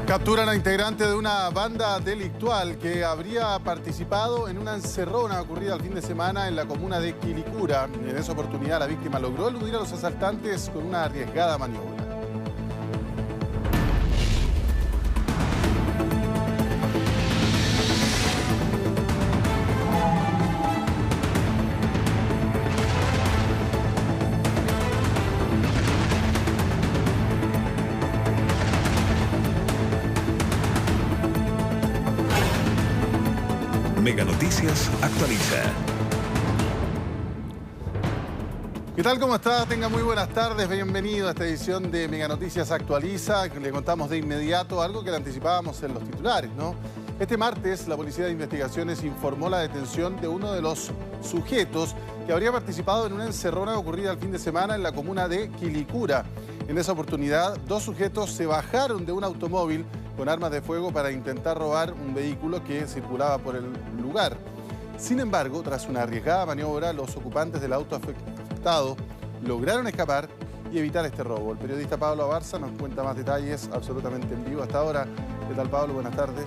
Capturan a integrantes de una banda delictual que habría participado en una encerrona ocurrida el fin de semana en la comuna de Quilicura. En esa oportunidad la víctima logró eludir a los asaltantes con una arriesgada maniobra. Mega Noticias actualiza. ¿Qué tal? ¿Cómo está? Tenga muy buenas tardes. Bienvenido a esta edición de Mega Noticias Actualiza. Le contamos de inmediato algo que le anticipábamos en los titulares, ¿no? Este martes, la Policía de Investigaciones informó la detención de uno de los sujetos que habría participado en una encerrona ocurrida el fin de semana en la comuna de Quilicura. En esa oportunidad, dos sujetos se bajaron de un automóvil con armas de fuego para intentar robar un vehículo que circulaba por el lugar. Sin embargo, tras una arriesgada maniobra, los ocupantes del auto afectado lograron escapar y evitar este robo. El periodista Pablo Abarza nos cuenta más detalles absolutamente en vivo hasta ahora. ¿Qué tal, Pablo? Buenas tardes.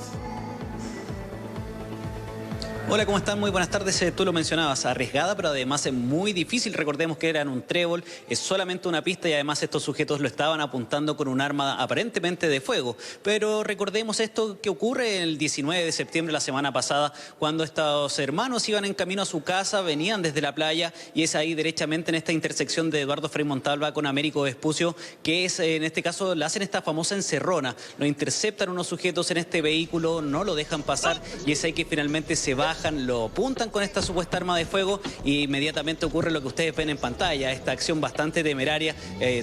Hola, ¿cómo están? Muy buenas tardes. Tú lo mencionabas, arriesgada, pero además es muy difícil. Recordemos que eran un trébol, es solamente una pista y además estos sujetos lo estaban apuntando con un arma aparentemente de fuego. Pero recordemos esto que ocurre el 19 de septiembre, la semana pasada, cuando estos hermanos iban en camino a su casa, venían desde la playa y es ahí derechamente en esta intersección de Eduardo Frei Montalva con Américo Vespucio, que es, en este caso, le hacen esta famosa encerrona. Lo interceptan unos sujetos en este vehículo, no lo dejan pasar y es ahí que finalmente se bajan, lo apuntan con esta supuesta arma de fuego y inmediatamente ocurre lo que ustedes ven en pantalla, esta acción bastante temeraria,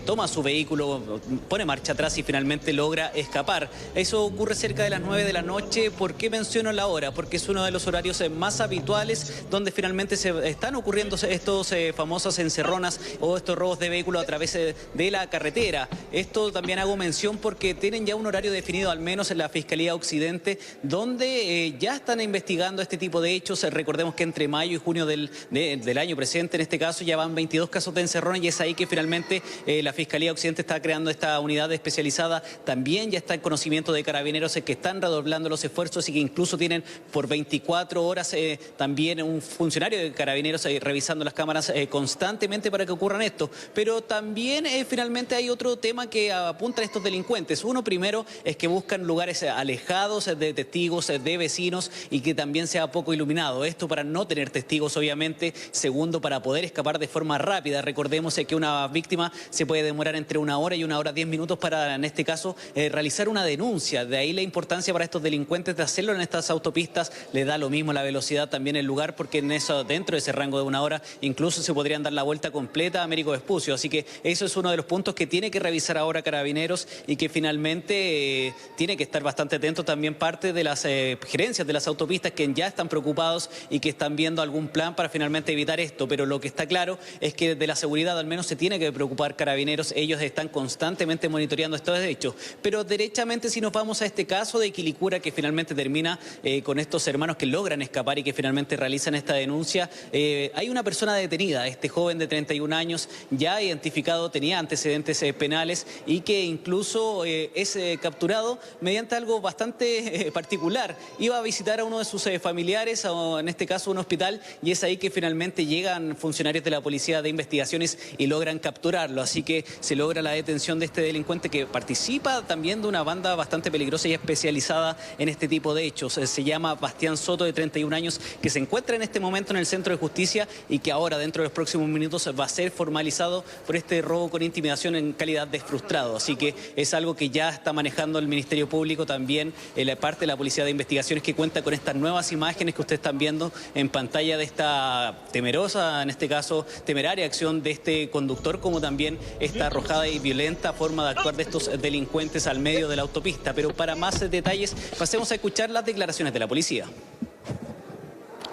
toma su vehículo, pone marcha atrás y finalmente logra escapar. Eso ocurre cerca de las 9 de la noche. ¿Por qué menciono la hora? Porque es uno de los horarios más habituales donde finalmente se están ocurriendo estos famosas encerronas o estos robos de vehículos a través de la carretera. Esto también hago mención porque tienen ya un horario definido, al menos en la Fiscalía Occidente, donde ya están investigando este tipo de hechos. Recordemos que entre mayo y junio del año presente, en este caso, ya van 22 casos de encerrona y es ahí que finalmente la Fiscalía Occidente está creando esta unidad especializada. También ya está en conocimiento de Carabineros que están redoblando los esfuerzos y que incluso tienen por 24 horas también un funcionario de Carabineros revisando las cámaras constantemente para que ocurran esto. Pero también finalmente hay otro tema que apunta a estos delincuentes. Uno primero es que buscan lugares alejados de testigos, de vecinos y que también sea poco iluminado. Esto para no tener testigos, obviamente. Segundo, para poder escapar de forma rápida. Recordemos que una víctima se puede demorar entre 1 hora y 1 hora 10 minutos para, en este caso, realizar una denuncia. De ahí la importancia para estos delincuentes de hacerlo en estas autopistas. Le da lo mismo la velocidad, también el lugar, porque en eso, dentro de ese rango de 1 hora, incluso se podrían dar la vuelta completa a Américo Vespucio. Así que eso es uno de los puntos que tiene que revisar ahora Carabineros y que finalmente tiene que estar bastante atento también parte de las gerencias de las autopistas que ya están preocupados y que están viendo algún plan para finalmente evitar esto. Pero lo que está claro es que de la seguridad al menos se tiene que preocupar Carabineros. Ellos están constantemente monitoreando estos hechos. Pero derechamente, si nos vamos a este caso de Quilicura, que finalmente termina con estos hermanos que logran escapar y que finalmente realizan esta denuncia, hay una persona detenida, este joven de 31 años, ya identificado, tenía antecedentes penales y que incluso es capturado mediante algo bastante particular. Iba a visitar a uno de sus familiares, o en este caso un hospital, y es ahí que finalmente llegan funcionarios de la Policía de Investigaciones y logran capturarlo. Así que se logra la detención de este delincuente que participa también de una banda bastante peligrosa y especializada en este tipo de hechos. Se llama Bastián Soto, de 31 años, que se encuentra en este momento en el Centro de Justicia y que ahora, dentro de los próximos minutos, va a ser formalizado por este robo con intimidación en calidad de frustrado. Así que es algo que ya está manejando el Ministerio Público, también la parte de la Policía de Investigaciones, que cuenta con estas nuevas imágenes que ustedes están viendo en pantalla de esta temerosa, en este caso temeraria acción de este conductor, como también esta arrojada y violenta forma de actuar de estos delincuentes al medio de la autopista. Pero para más detalles, pasemos a escuchar las declaraciones de la policía.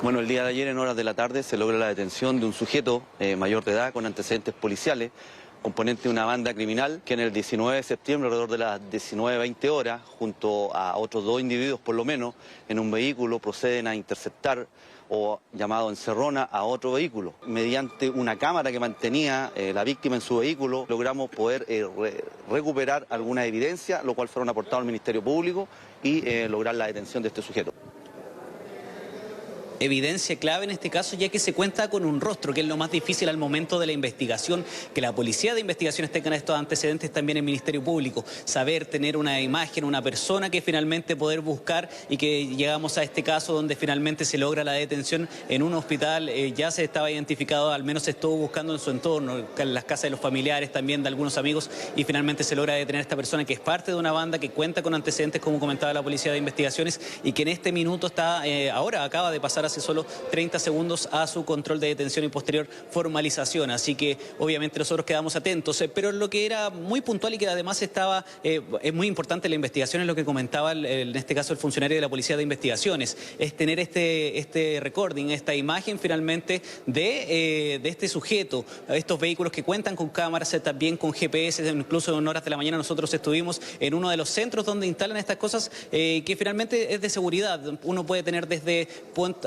Bueno, el día de ayer, en horas de la tarde, se logra la detención de un sujeto mayor de edad con antecedentes policiales, componente de una banda criminal, que en el 19 de septiembre, alrededor de las 19:20 horas, junto a otros 2 individuos por lo menos, en un vehículo proceden a interceptar o llamado encerrona a otro vehículo. Mediante una cámara que mantenía la víctima en su vehículo, logramos poder recuperar alguna evidencia, lo cual fueron aportados al Ministerio Público y lograr la detención de este sujeto. Evidencia clave en este caso, ya que se cuenta con un rostro, que es lo más difícil al momento de la investigación, que la policía de investigaciones tenga estos antecedentes también en el Ministerio Público, saber tener una imagen, una persona que finalmente poder buscar, y que llegamos a este caso donde finalmente se logra la detención en un hospital. Ya se estaba identificado, al menos se estuvo buscando en su entorno, en las casas de los familiares también, de algunos amigos, y finalmente se logra detener a esta persona que es parte de una banda que cuenta con antecedentes, como comentaba la policía de investigaciones, y que en este minuto está, ahora acaba de pasar hace solo 30 segundos a su control de detención y posterior formalización. Así que obviamente nosotros quedamos atentos, pero lo que era muy puntual y que además estaba, es muy importante la investigación, es lo que comentaba en este caso el funcionario de la policía de investigaciones, es tener este recording, esta imagen finalmente de este sujeto, estos vehículos que cuentan con cámaras, también con GPS. Incluso en horas de la mañana nosotros estuvimos en uno de los centros donde instalan estas cosas, que finalmente es de seguridad. Uno puede tener desde,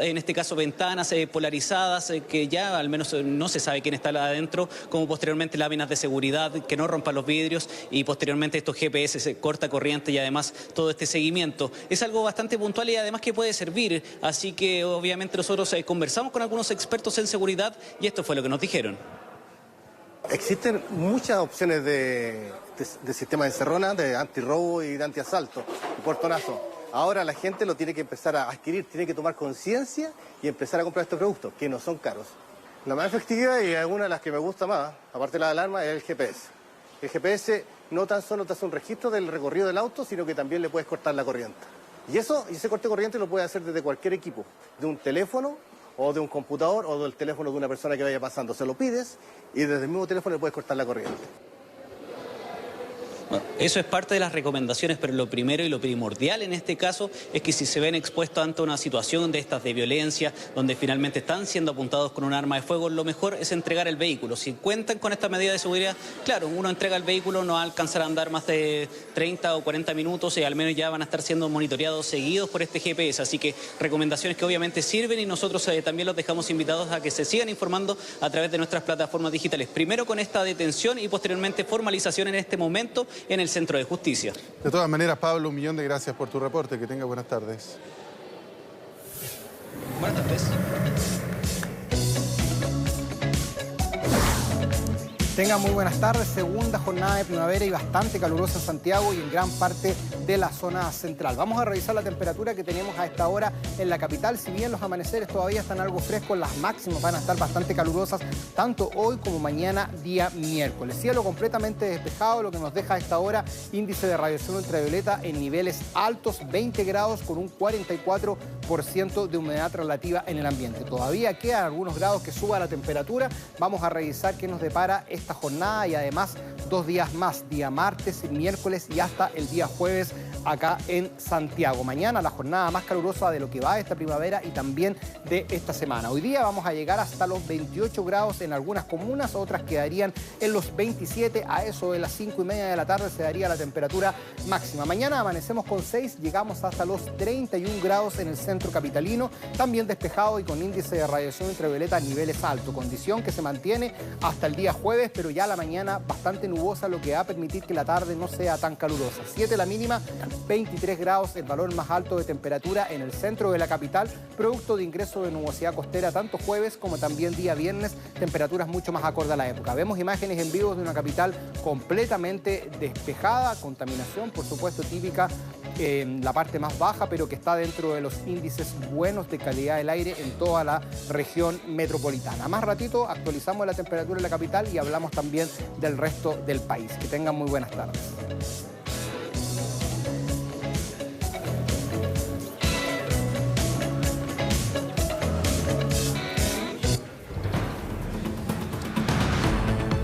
en este caso, ventanas polarizadas, que ya al menos no se sabe quién está adentro, como posteriormente láminas de seguridad que no rompan los vidrios, y posteriormente estos GPS corta corriente, y además todo este seguimiento. Es algo bastante puntual y además que puede servir. Así que obviamente nosotros conversamos con algunos expertos en seguridad y esto fue lo que nos dijeron. Existen muchas opciones de sistema de encerrona, de antirrobo y de antiasalto y portonazo. Ahora la gente lo tiene que empezar a adquirir, tiene que tomar conciencia y empezar a comprar estos productos, que no son caros. La más efectiva, y alguna de las que me gusta más, aparte de la alarma, es el GPS. El GPS no tan solo te hace un registro del recorrido del auto, sino que también le puedes cortar la corriente. Y ese corte de corriente lo puedes hacer desde cualquier equipo, de un teléfono o de un computador o del teléfono de una persona que vaya pasando. Se lo pides y desde el mismo teléfono le puedes cortar la corriente. Bueno, eso es parte de las recomendaciones, pero lo primero y lo primordial en este caso es que si se ven expuestos ante una situación de estas de violencia, donde finalmente están siendo apuntados con un arma de fuego, lo mejor es entregar el vehículo. Si cuentan con esta medida de seguridad, claro, uno entrega el vehículo, no va a alcanzar a andar más de 30 o 40 minutos y al menos ya van a estar siendo monitoreados, seguidos por este GPS. Así que recomendaciones que obviamente sirven, y nosotros también los dejamos invitados a que se sigan informando a través de nuestras plataformas digitales. Primero con esta detención y posteriormente formalización en este momento en el Centro de Justicia. De todas maneras, Pablo, un millón de gracias por tu reporte. Que tenga buenas tardes. Buenas tardes. Tengan muy buenas tardes. Segunda jornada de primavera y bastante calurosa en Santiago y en gran parte de la zona central. Vamos a revisar la temperatura que tenemos a esta hora en la capital. Si bien los amaneceres todavía están algo frescos, las máximas van a estar bastante calurosas tanto hoy como mañana, día miércoles. Cielo completamente despejado, lo que nos deja a esta hora índice de radiación ultravioleta en niveles altos, 20 grados con un 44% de humedad relativa en el ambiente. Todavía quedan algunos grados que suba la temperatura. Vamos a revisar qué nos depara esta jornada y además 2 días más, día martes, miércoles y hasta el día jueves acá en Santiago. Mañana la jornada más calurosa de lo que va de esta primavera y también de esta semana. Hoy día vamos a llegar hasta los 28 grados en algunas comunas, otras quedarían en los 27, a eso de las 5:30 de la tarde se daría la temperatura máxima. Mañana amanecemos con 6, llegamos hasta los 31 grados en el centro capitalino, también despejado y con índice de radiación ultravioleta a niveles altos, condición que se mantiene hasta el día jueves, pero ya la mañana bastante nubosa, lo que va a permitir que la tarde no sea tan calurosa. 7 la mínima, 23 grados el valor más alto de temperatura en el centro de la capital, producto de ingreso de nubosidad costera tanto jueves como también día viernes, temperaturas mucho más acorde a la época. Vemos imágenes en vivo de una capital completamente despejada, contaminación por supuesto típica en la parte más baja, pero que está dentro de los índices buenos de calidad del aire en toda la región metropolitana. Más ratito actualizamos la temperatura en la capital y hablamos también del resto del país. Que tengan muy buenas tardes.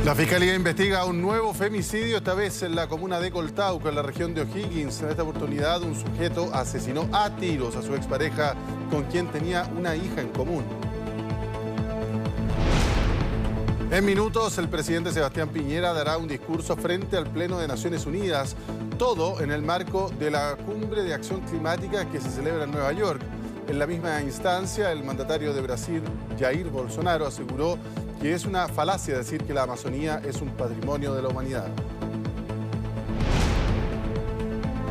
La Fiscalía investiga un nuevo femicidio, esta vez en la comuna de Coltauco, en la región de O'Higgins. En esta oportunidad, un sujeto asesinó a tiros a su expareja, con quien tenía una hija en común. En minutos, el presidente Sebastián Piñera dará un discurso frente al Pleno de Naciones Unidas, todo en el marco de la Cumbre de Acción Climática que se celebra en Nueva York. En la misma instancia, el mandatario de Brasil, Jair Bolsonaro, aseguró que es una falacia decir que la Amazonía es un patrimonio de la humanidad.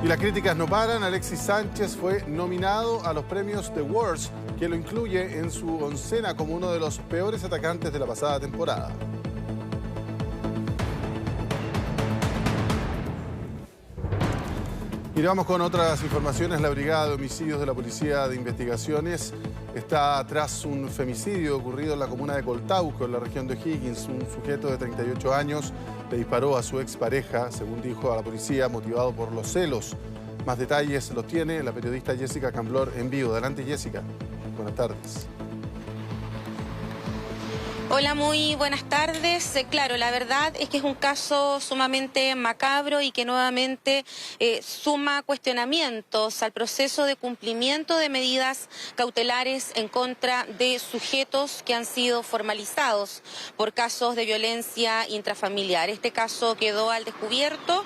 Y las críticas no paran. Alexis Sánchez fue nominado a los premios The Worst, que lo incluye en su oncena como uno de los peores atacantes de la pasada temporada. Y vamos con otras informaciones. La Brigada de Homicidios de la Policía de Investigaciones está tras un femicidio ocurrido en la comuna de Coltauco, en la región de O'Higgins. Un sujeto de 38 años le disparó a su expareja, según dijo a la policía, motivado por los celos. Más detalles los tiene la periodista Jessica Camblor en vivo. Adelante, Jessica. Buenas tardes. Hola, muy buenas tardes. Claro, la verdad es que es un caso sumamente macabro y que nuevamente suma cuestionamientos al proceso de cumplimiento de medidas cautelares en contra de sujetos que han sido formalizados por casos de violencia intrafamiliar. Este caso quedó al descubierto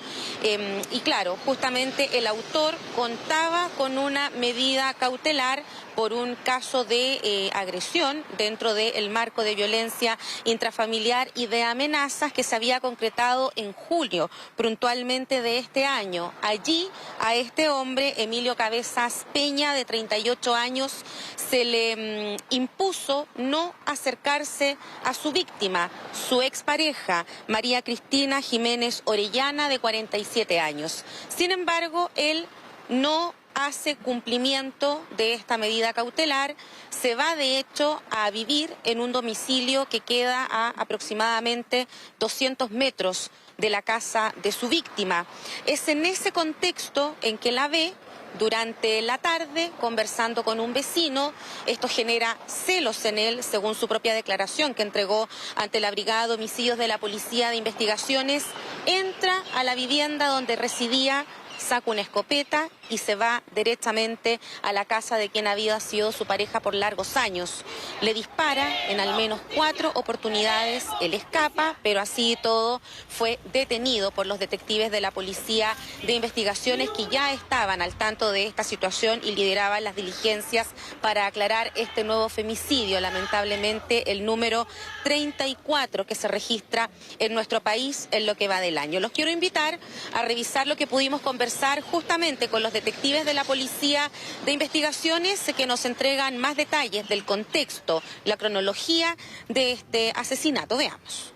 y claro, justamente el autor contaba con una medida cautelar por un caso de agresión dentro del marco de violencia intrafamiliar y de amenazas que se había concretado en julio, puntualmente de este año. Allí a este hombre, Emilio Cabezas Peña, de 38 años, se le impuso no acercarse a su víctima, su expareja, María Cristina Jiménez Orellana, de 47 años. Sin embargo, él no hace cumplimiento de esta medida cautelar, se va de hecho a vivir en un domicilio que queda a aproximadamente 200 metros de la casa de su víctima. Es en ese contexto en que la ve durante la tarde conversando con un vecino. Esto genera celos en él, según su propia declaración que entregó ante la Brigada de Homicidios de la Policía de Investigaciones. Entra a la vivienda donde residía, saca una escopeta y se va directamente a la casa de quien había sido su pareja por largos años. Le dispara en al menos 4 oportunidades, él escapa, pero así y todo fue detenido por los detectives de la Policía de Investigaciones que ya estaban al tanto de esta situación y lideraban las diligencias para aclarar este nuevo femicidio, lamentablemente el número 34 que se registra en nuestro país en lo que va del año. Los quiero invitar a revisar lo que pudimos conversar justamente con los detectives de la Policía de Investigaciones que nos entregan más detalles del contexto, la cronología de este asesinato. Veamos.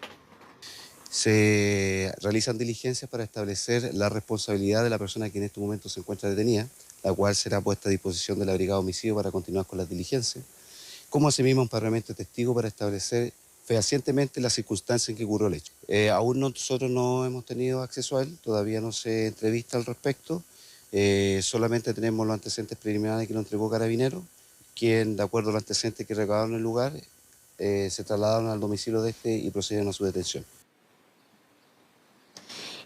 Se realizan diligencias para establecer la responsabilidad de la persona que en este momento se encuentra detenida, la cual será puesta a disposición de la Brigada de Homicidio para continuar con las diligencias, como asimismo un parlamento de testigos para establecer fehacientemente las circunstancias en que ocurrió el hecho. Aún nosotros no hemos tenido acceso a él, todavía no se entrevista al respecto, solamente tenemos los antecedentes preliminares que lo entregó Carabineros, quien, de acuerdo a los antecedentes que recabaron en el lugar, se trasladaron al domicilio de este y procedieron a su detención.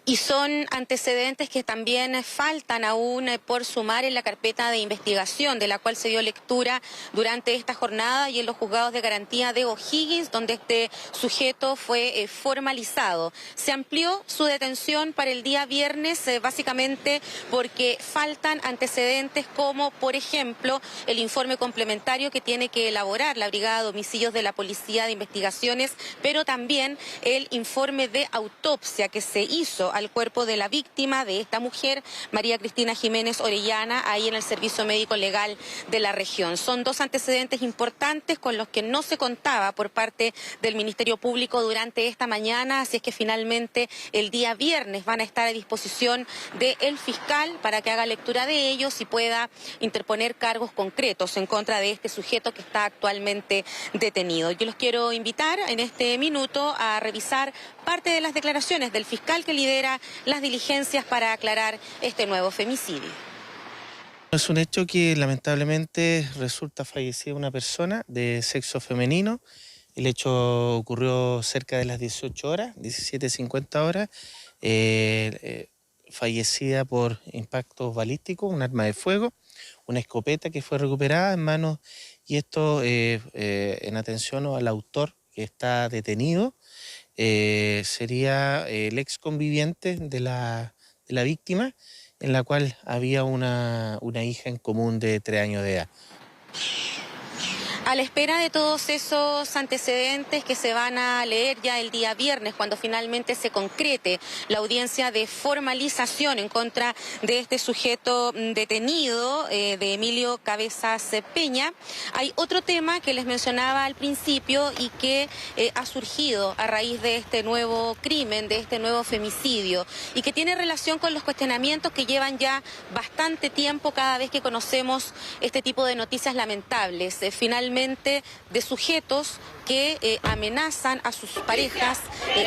Y son antecedentes que también faltan aún por sumar en la carpeta de investigación, de la cual se dio lectura durante esta jornada y en los juzgados de garantía de O'Higgins, donde este sujeto fue formalizado. Se amplió su detención para el día viernes, básicamente porque faltan antecedentes como, por ejemplo, el informe complementario que tiene que elaborar la Brigada de Homicidios de la Policía de Investigaciones, pero también el informe de autopsia que se hizo al cuerpo de la víctima de esta mujer, María Cristina Jiménez Orellana, ahí en el Servicio Médico Legal de la región. Son dos antecedentes importantes con los que no se contaba por parte del Ministerio Público durante esta mañana, así es que finalmente el día viernes van a estar a disposición del fiscal para que haga lectura de ellos y pueda interponer cargos concretos en contra de este sujeto que está actualmente detenido. Yo los quiero invitar en este minuto a revisar parte de las declaraciones del fiscal que lidera las diligencias para aclarar este nuevo femicidio. Es un hecho que lamentablemente resulta fallecida una persona de sexo femenino. El hecho ocurrió cerca de las 18 horas, 17:50 horas, fallecida por impactos balísticos, un arma de fuego, una escopeta que fue recuperada en manos, y esto en atención al autor que está detenido. Sería el ex conviviente de la víctima, en la cual había una hija en común de 3 años de edad. A la espera de todos esos antecedentes que se van a leer ya el día viernes, cuando finalmente se concrete la audiencia de formalización en contra de este sujeto detenido, de Emilio Cabezas Peña, hay otro tema que les mencionaba al principio y que ha surgido a raíz de este nuevo crimen, de este nuevo femicidio, y que tiene relación con los cuestionamientos que llevan ya bastante tiempo cada vez que conocemos este tipo de noticias lamentables. Finalmente, de sujetos que amenazan a sus parejas,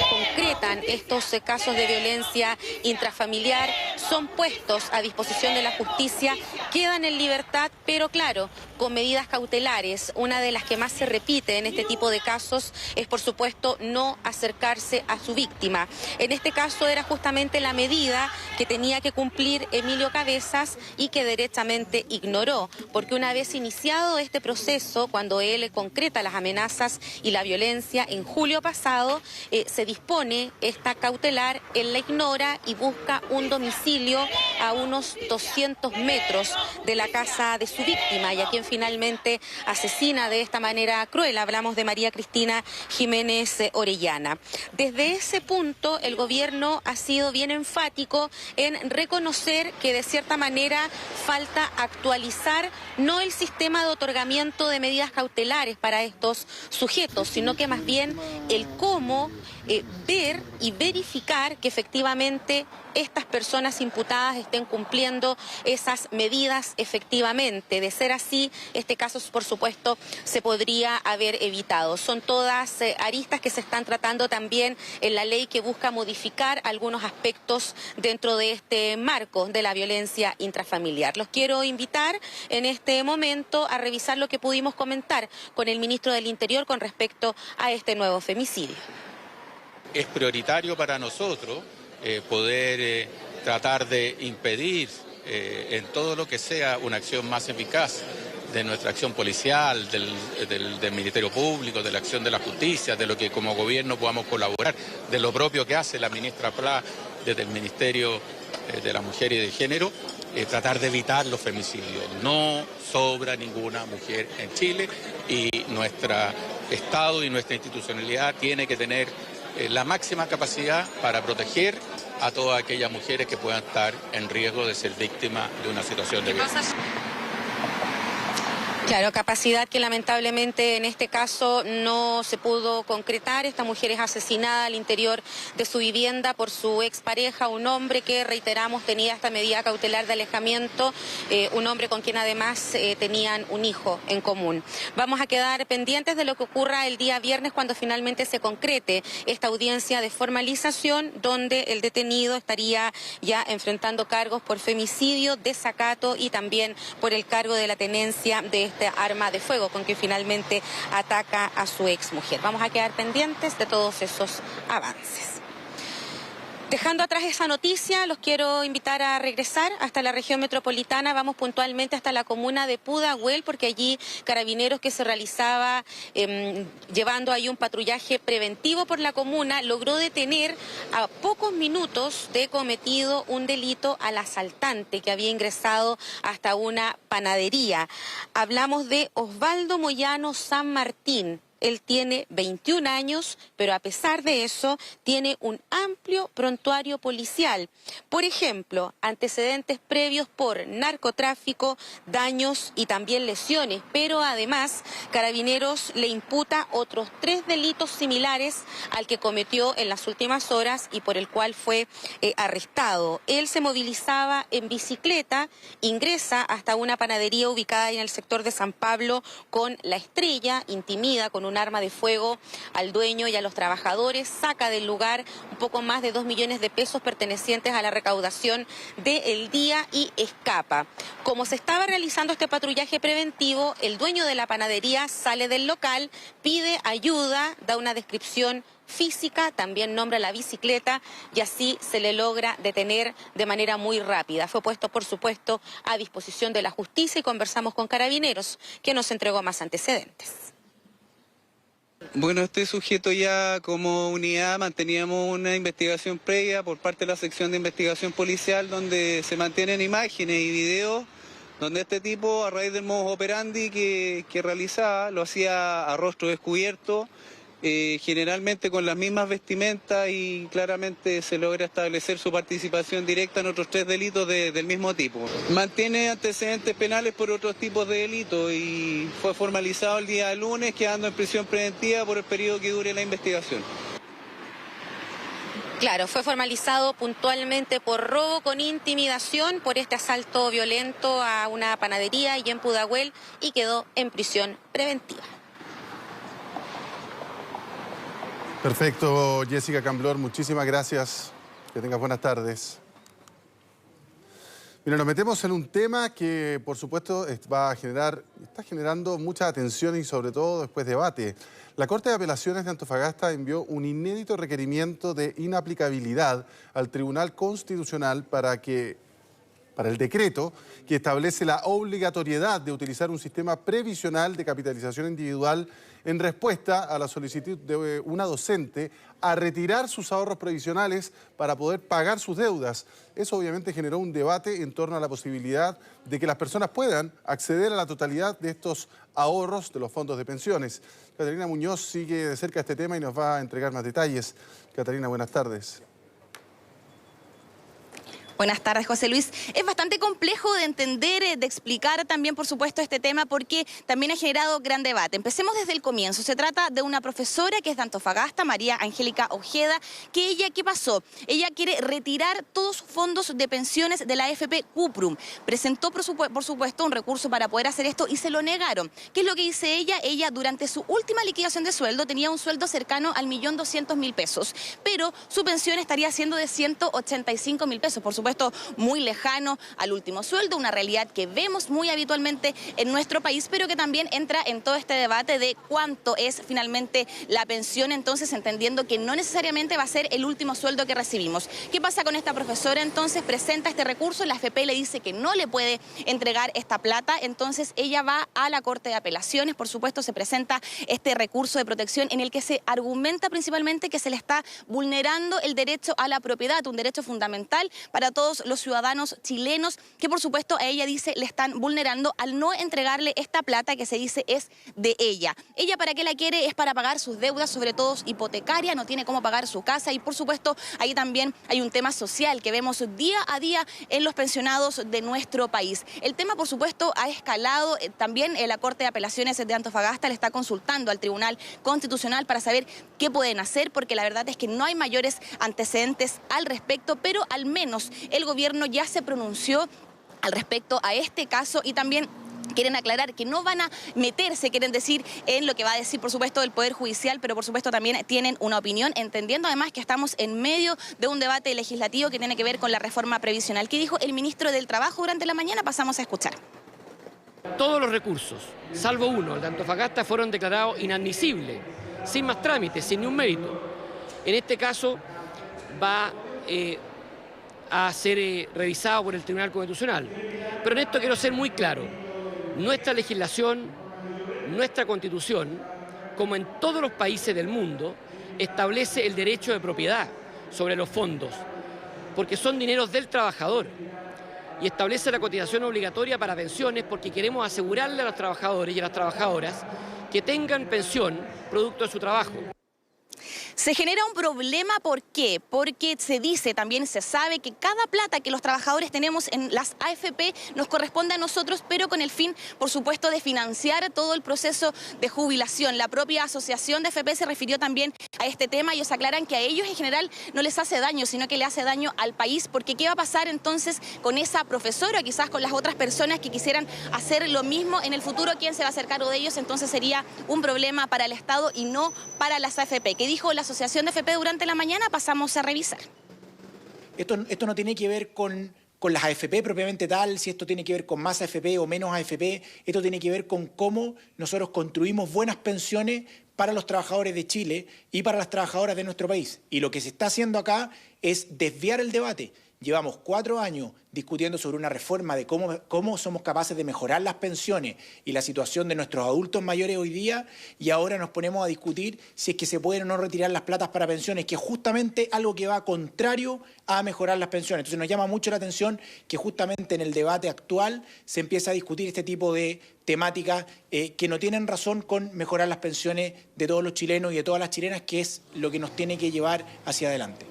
concretan estos casos de violencia intrafamiliar, son puestos a disposición de la justicia, quedan en libertad, pero claro, con medidas cautelares. Una de las que más se repite en este tipo de casos es, por supuesto, no acercarse a su víctima. En este caso era justamente la medida que tenía que cumplir Emilio Cabezas y que derechamente ignoró, porque una vez iniciado este proceso, cuando él concreta las amenazas y la violencia en julio pasado, se dispone esta cautelar, él la ignora y busca un domicilio a unos 200 metros de la casa de su víctima y a quien finalmente asesina de esta manera cruel. Hablamos de María Cristina Jiménez Orellana. Desde ese punto el gobierno ha sido bien enfático en reconocer que de cierta manera falta actualizar no el sistema de otorgamiento de medidas cautelares para estos sujetos, sino que más bien el cómo ver y verificar que efectivamente estas personas imputadas estén cumpliendo esas medidas efectivamente. De ser así, este caso, por supuesto, se podría haber evitado. Son todas aristas que se están tratando también en la ley que busca modificar algunos aspectos dentro de este marco de la violencia intrafamiliar. Los quiero invitar en este momento a revisar lo que pudimos comentar con el ministro del Interior con respecto a este nuevo femicidio. Es prioritario para nosotros poder tratar de impedir en todo lo que sea una acción más eficaz de nuestra acción policial, del Ministerio Público, de la acción de la justicia, de lo que como gobierno podamos colaborar, de lo propio que hace la ministra Pla desde el Ministerio de la Mujer y de Género, tratar de evitar los femicidios. No sobra ninguna mujer en Chile y nuestro Estado y nuestra institucionalidad tiene que tener la máxima capacidad para proteger a todas aquellas mujeres que puedan estar en riesgo de ser víctimas de una situación de violencia. Claro, capacidad que lamentablemente en este caso no se pudo concretar. Esta mujer es asesinada al interior de su vivienda por su expareja, un hombre que, reiteramos, tenía esta medida cautelar de alejamiento, un hombre con quien además tenían un hijo en común. Vamos a quedar pendientes de lo que ocurra el día viernes cuando finalmente se concrete esta audiencia de formalización, donde el detenido estaría ya enfrentando cargos por femicidio, desacato y también por el cargo de la tenencia de este arma de fuego con que finalmente ataca a su exmujer. Vamos a quedar pendientes de todos esos avances. Dejando atrás esa noticia, los quiero invitar a regresar hasta la región metropolitana. Vamos puntualmente hasta la comuna de Pudahuel, porque allí Carabineros, que se realizaba llevando ahí un patrullaje preventivo por la comuna, logró detener a pocos minutos de cometido un delito al asaltante que había ingresado hasta una panadería. Hablamos de Osvaldo Moyano San Martín. Él tiene 21 años, pero a pesar de eso tiene un amplio prontuario policial. Por ejemplo, antecedentes previos por narcotráfico, daños y también lesiones. Pero además, Carabineros le imputa otros 3 delitos similares al que cometió en las últimas horas y por el cual fue arrestado. Él se movilizaba en bicicleta, ingresa hasta una panadería ubicada en el sector de San Pablo con La Estrella, intimida con un arma de fuego al dueño y a los trabajadores, saca del lugar un poco más de 2 millones de pesos pertenecientes a la recaudación del día y escapa. Como se estaba realizando este patrullaje preventivo, el dueño de la panadería sale del local, pide ayuda, da una descripción física, también nombra la bicicleta y así se le logra detener de manera muy rápida. Fue puesto, por supuesto, a disposición de la justicia y conversamos con Carabineros, que nos entregó más antecedentes. Bueno, este sujeto ya como unidad manteníamos una investigación previa por parte de la sección de investigación policial donde se mantienen imágenes y videos donde este tipo, a raíz del modus operandi que realizaba, lo hacía a rostro descubierto, generalmente con las mismas vestimentas, y claramente se logra establecer su participación directa en otros 3 delitos del mismo tipo. Mantiene antecedentes penales por otros tipos de delitos y fue formalizado el día lunes, quedando en prisión preventiva por el periodo que dure la investigación. Claro, fue formalizado puntualmente por robo con intimidación por este asalto violento a una panadería y en Pudahuel, y quedó en prisión preventiva. Perfecto, Jessica Camblor, muchísimas gracias. Que tengas buenas tardes. Mira, nos metemos en un tema que, por supuesto, está generando mucha atención y, sobre todo, después debate. La Corte de Apelaciones de Antofagasta envió un inédito requerimiento de inaplicabilidad al Tribunal Constitucional para el decreto que establece la obligatoriedad de utilizar un sistema previsional de capitalización individual en respuesta a la solicitud de una docente a retirar sus ahorros previsionales para poder pagar sus deudas. Eso obviamente generó un debate en torno a la posibilidad de que las personas puedan acceder a la totalidad de estos ahorros de los fondos de pensiones. Catalina Muñoz sigue de cerca este tema y nos va a entregar más detalles. Catalina, buenas tardes. Buenas tardes, José Luis. Es bastante complejo de entender, de explicar también, por supuesto, este tema, porque también ha generado gran debate. Empecemos desde el comienzo. Se trata de una profesora que es de Antofagasta, María Angélica Ojeda, que ella, ¿qué pasó? Ella quiere retirar todos sus fondos de pensiones de la AFP Cuprum. Presentó, por supuesto, un recurso para poder hacer esto y se lo negaron. ¿Qué es lo que dice ella? Ella, durante su última liquidación de sueldo, tenía un sueldo cercano al 1.200.000 pesos, pero su pensión estaría siendo de 185.000 pesos, por supuesto, muy lejano al último sueldo, una realidad que vemos muy habitualmente en nuestro país, pero que también entra en todo este debate de cuánto es finalmente la pensión, entonces entendiendo que no necesariamente va a ser el último sueldo que recibimos. ¿Qué pasa con esta profesora? Entonces presenta este recurso, la AFP le dice que no le puede entregar esta plata, entonces ella va a la Corte de Apelaciones, por supuesto se presenta este recurso de protección en el que se argumenta principalmente que se le está vulnerando el derecho a la propiedad, un derecho fundamental para todos los ciudadanos chilenos, que por supuesto a ella dice le están vulnerando al no entregarle esta plata que se dice es de ella. ¿Ella para qué la quiere? Es para pagar sus deudas, sobre todo hipotecarias, no tiene cómo pagar su casa, y por supuesto ahí también hay un tema social que vemos día a día en los pensionados de nuestro país. El tema por supuesto ha escalado, también la Corte de Apelaciones de Antofagasta le está consultando al Tribunal Constitucional para saber qué pueden hacer, porque la verdad es que no hay mayores antecedentes al respecto, pero al menos el gobierno ya se pronunció al respecto a este caso y también quieren aclarar que no van a meterse, quieren decir, en lo que va a decir, por supuesto, el Poder Judicial, pero por supuesto también tienen una opinión, entendiendo además que estamos en medio de un debate legislativo que tiene que ver con la reforma previsional. ¿Qué dijo el ministro del Trabajo durante la mañana? Pasamos a escuchar. Todos los recursos, salvo uno, el de Antofagasta, fueron declarados inadmisibles, sin más trámites, sin ni un mérito. En este caso va a ser revisado por el Tribunal Constitucional. Pero en esto quiero ser muy claro. Nuestra legislación, nuestra Constitución, como en todos los países del mundo, establece el derecho de propiedad sobre los fondos, porque son dineros del trabajador, y establece la cotización obligatoria para pensiones porque queremos asegurarle a los trabajadores y a las trabajadoras que tengan pensión producto de su trabajo. Se genera un problema, ¿por qué? Porque se dice, también se sabe que cada plata que los trabajadores tenemos en las AFP nos corresponde a nosotros, pero con el fin, por supuesto, de financiar todo el proceso de jubilación. La propia Asociación de AFP se refirió también a este tema y ellos aclaran que a ellos en general no les hace daño, sino que le hace daño al país, porque ¿qué va a pasar entonces con esa profesora, quizás con las otras personas que quisieran hacer lo mismo en el futuro? ¿Quién se va a hacer cargo de ellos? Entonces sería un problema para el Estado y no para las AFP. ¿Qué dijo la Asociación de AFP durante la mañana? Pasamos a revisar. Esto no tiene que ver con las AFP propiamente tal, si esto tiene que ver con más AFP o menos AFP. Esto tiene que ver con cómo nosotros construimos buenas pensiones para los trabajadores de Chile y para las trabajadoras de nuestro país. Y lo que se está haciendo acá es desviar el debate Llevamos 4 años discutiendo sobre una reforma de cómo somos capaces de mejorar las pensiones y la situación de nuestros adultos mayores hoy día, y ahora nos ponemos a discutir si es que se pueden o no retirar las platas para pensiones, que es justamente algo que va contrario a mejorar las pensiones. Entonces nos llama mucho la atención que justamente en el debate actual se empieza a discutir este tipo de temáticas que no tienen razón con mejorar las pensiones de todos los chilenos y de todas las chilenas, que es lo que nos tiene que llevar hacia adelante.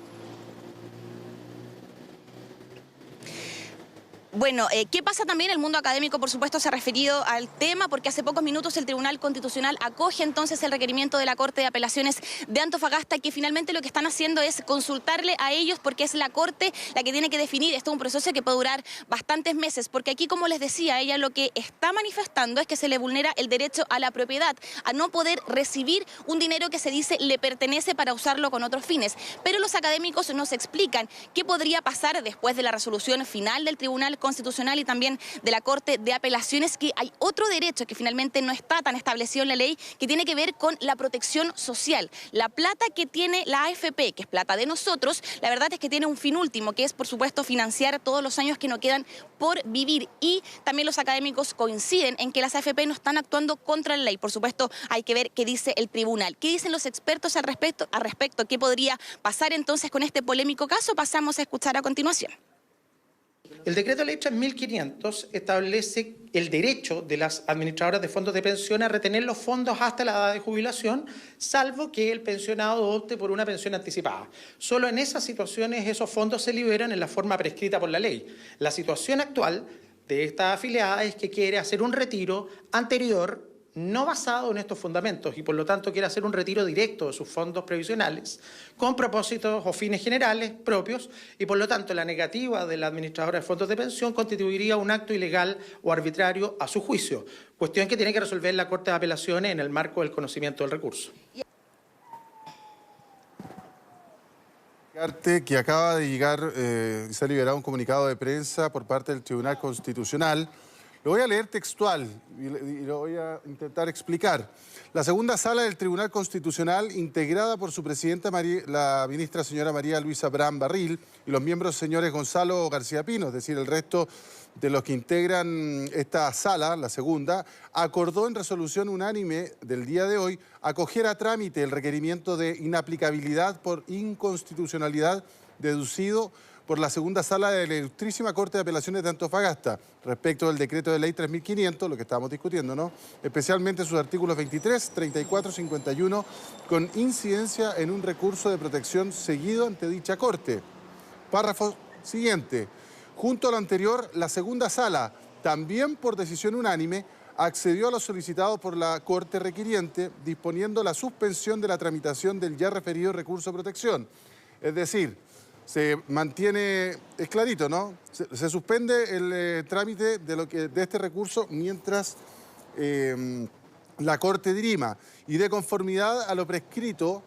Bueno, ¿qué pasa también? El mundo académico, por supuesto, se ha referido al tema porque hace pocos minutos el Tribunal Constitucional acoge entonces el requerimiento de la Corte de Apelaciones de Antofagasta, que finalmente lo que están haciendo es consultarle a ellos porque es la Corte la que tiene que definir. Esto es un proceso que puede durar bastantes meses, porque aquí, como les decía, ella lo que está manifestando es que se le vulnera el derecho a la propiedad, a no poder recibir un dinero que se dice le pertenece para usarlo con otros fines. Pero los académicos nos explican qué podría pasar después de la resolución final del Tribunal Constitucional y también de la Corte de Apelaciones, que hay otro derecho que finalmente no está tan establecido en la ley, que tiene que ver con la protección social. La plata que tiene la AFP, que es plata de nosotros, la verdad es que tiene un fin último, que es, por supuesto, financiar todos los años que nos quedan por vivir. Y también los académicos coinciden en que las AFP no están actuando contra la ley. Por supuesto, hay que ver qué dice el tribunal. ¿Qué dicen los expertos al respecto? ¿Qué podría pasar entonces con este polémico caso? Pasamos a escuchar a continuación. El decreto de ley 3500 establece el derecho de las administradoras de fondos de pensión a retener los fondos hasta la edad de jubilación, salvo que el pensionado opte por una pensión anticipada. Solo en esas situaciones esos fondos se liberan en la forma prescrita por la ley. La situación actual de esta afiliada es que quiere hacer un retiro anterior, no basado en estos fundamentos, y por lo tanto quiere hacer un retiro directo de sus fondos previsionales con propósitos o fines generales propios, y por lo tanto la negativa de la administradora de fondos de pensión constituiría un acto ilegal o arbitrario a su juicio, cuestión que tiene que resolver la Corte de Apelaciones en el marco del conocimiento del recurso. Que acaba de llegar, se ha liberado un comunicado de prensa por parte del Tribunal Constitucional. Lo voy a leer textual y lo voy a intentar explicar. La segunda sala del Tribunal Constitucional, integrada por su presidenta, la ministra señora María Luisa Bram Barril, y los miembros señores Gonzalo García Pino, es decir, el resto de los que integran esta sala, la segunda, acordó en resolución unánime del día de hoy acoger a trámite el requerimiento de inaplicabilidad por inconstitucionalidad deducido por la segunda sala de la Ilustrísima Corte de Apelaciones de Antofagasta respecto del decreto de ley 3500, lo que estábamos discutiendo, ¿no? Especialmente sus artículos 23, 34, 51, con incidencia en un recurso de protección seguido ante dicha Corte. Párrafo siguiente. Junto a lo anterior, la segunda sala, también por decisión unánime, accedió a lo solicitado por la Corte requiriente, disponiendo la suspensión de la tramitación del ya referido recurso de protección. Es decir, se mantiene, es clarito, ¿no? Se suspende el trámite de este recurso mientras la Corte dirima, y de conformidad a lo prescrito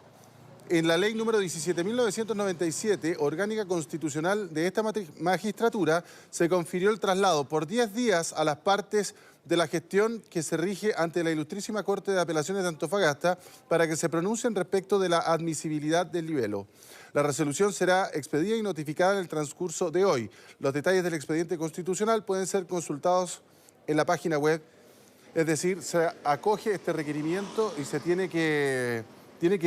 en la ley número 17.997, orgánica constitucional de esta magistratura, se confirió el traslado por 10 días a las partes de la gestión que se rige ante la Ilustrísima Corte de Apelaciones de Antofagasta para que se pronuncien respecto de la admisibilidad del libelo. La resolución será expedida y notificada en el transcurso de hoy. Los detalles del expediente constitucional pueden ser consultados en la página web. Es decir, se acoge este requerimiento y se tiene que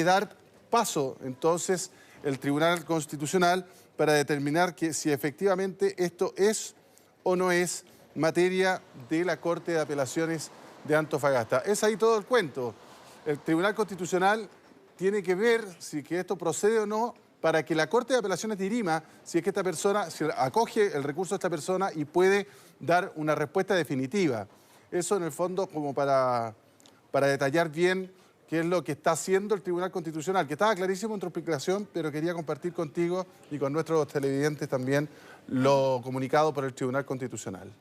dar paso entonces el Tribunal Constitucional para determinar que si efectivamente esto es o no es materia de la Corte de Apelaciones de Antofagasta. Es ahí todo el cuento. El Tribunal Constitucional tiene que ver si que esto procede o no para que la Corte de Apelaciones dirima si es que esta persona, si acoge el recurso de esta persona y puede dar una respuesta definitiva. Eso en el fondo como para detallar bien qué es lo que está haciendo el Tribunal Constitucional, que estaba clarísimo en tu explicación, pero quería compartir contigo y con nuestros televidentes también lo comunicado por el Tribunal Constitucional.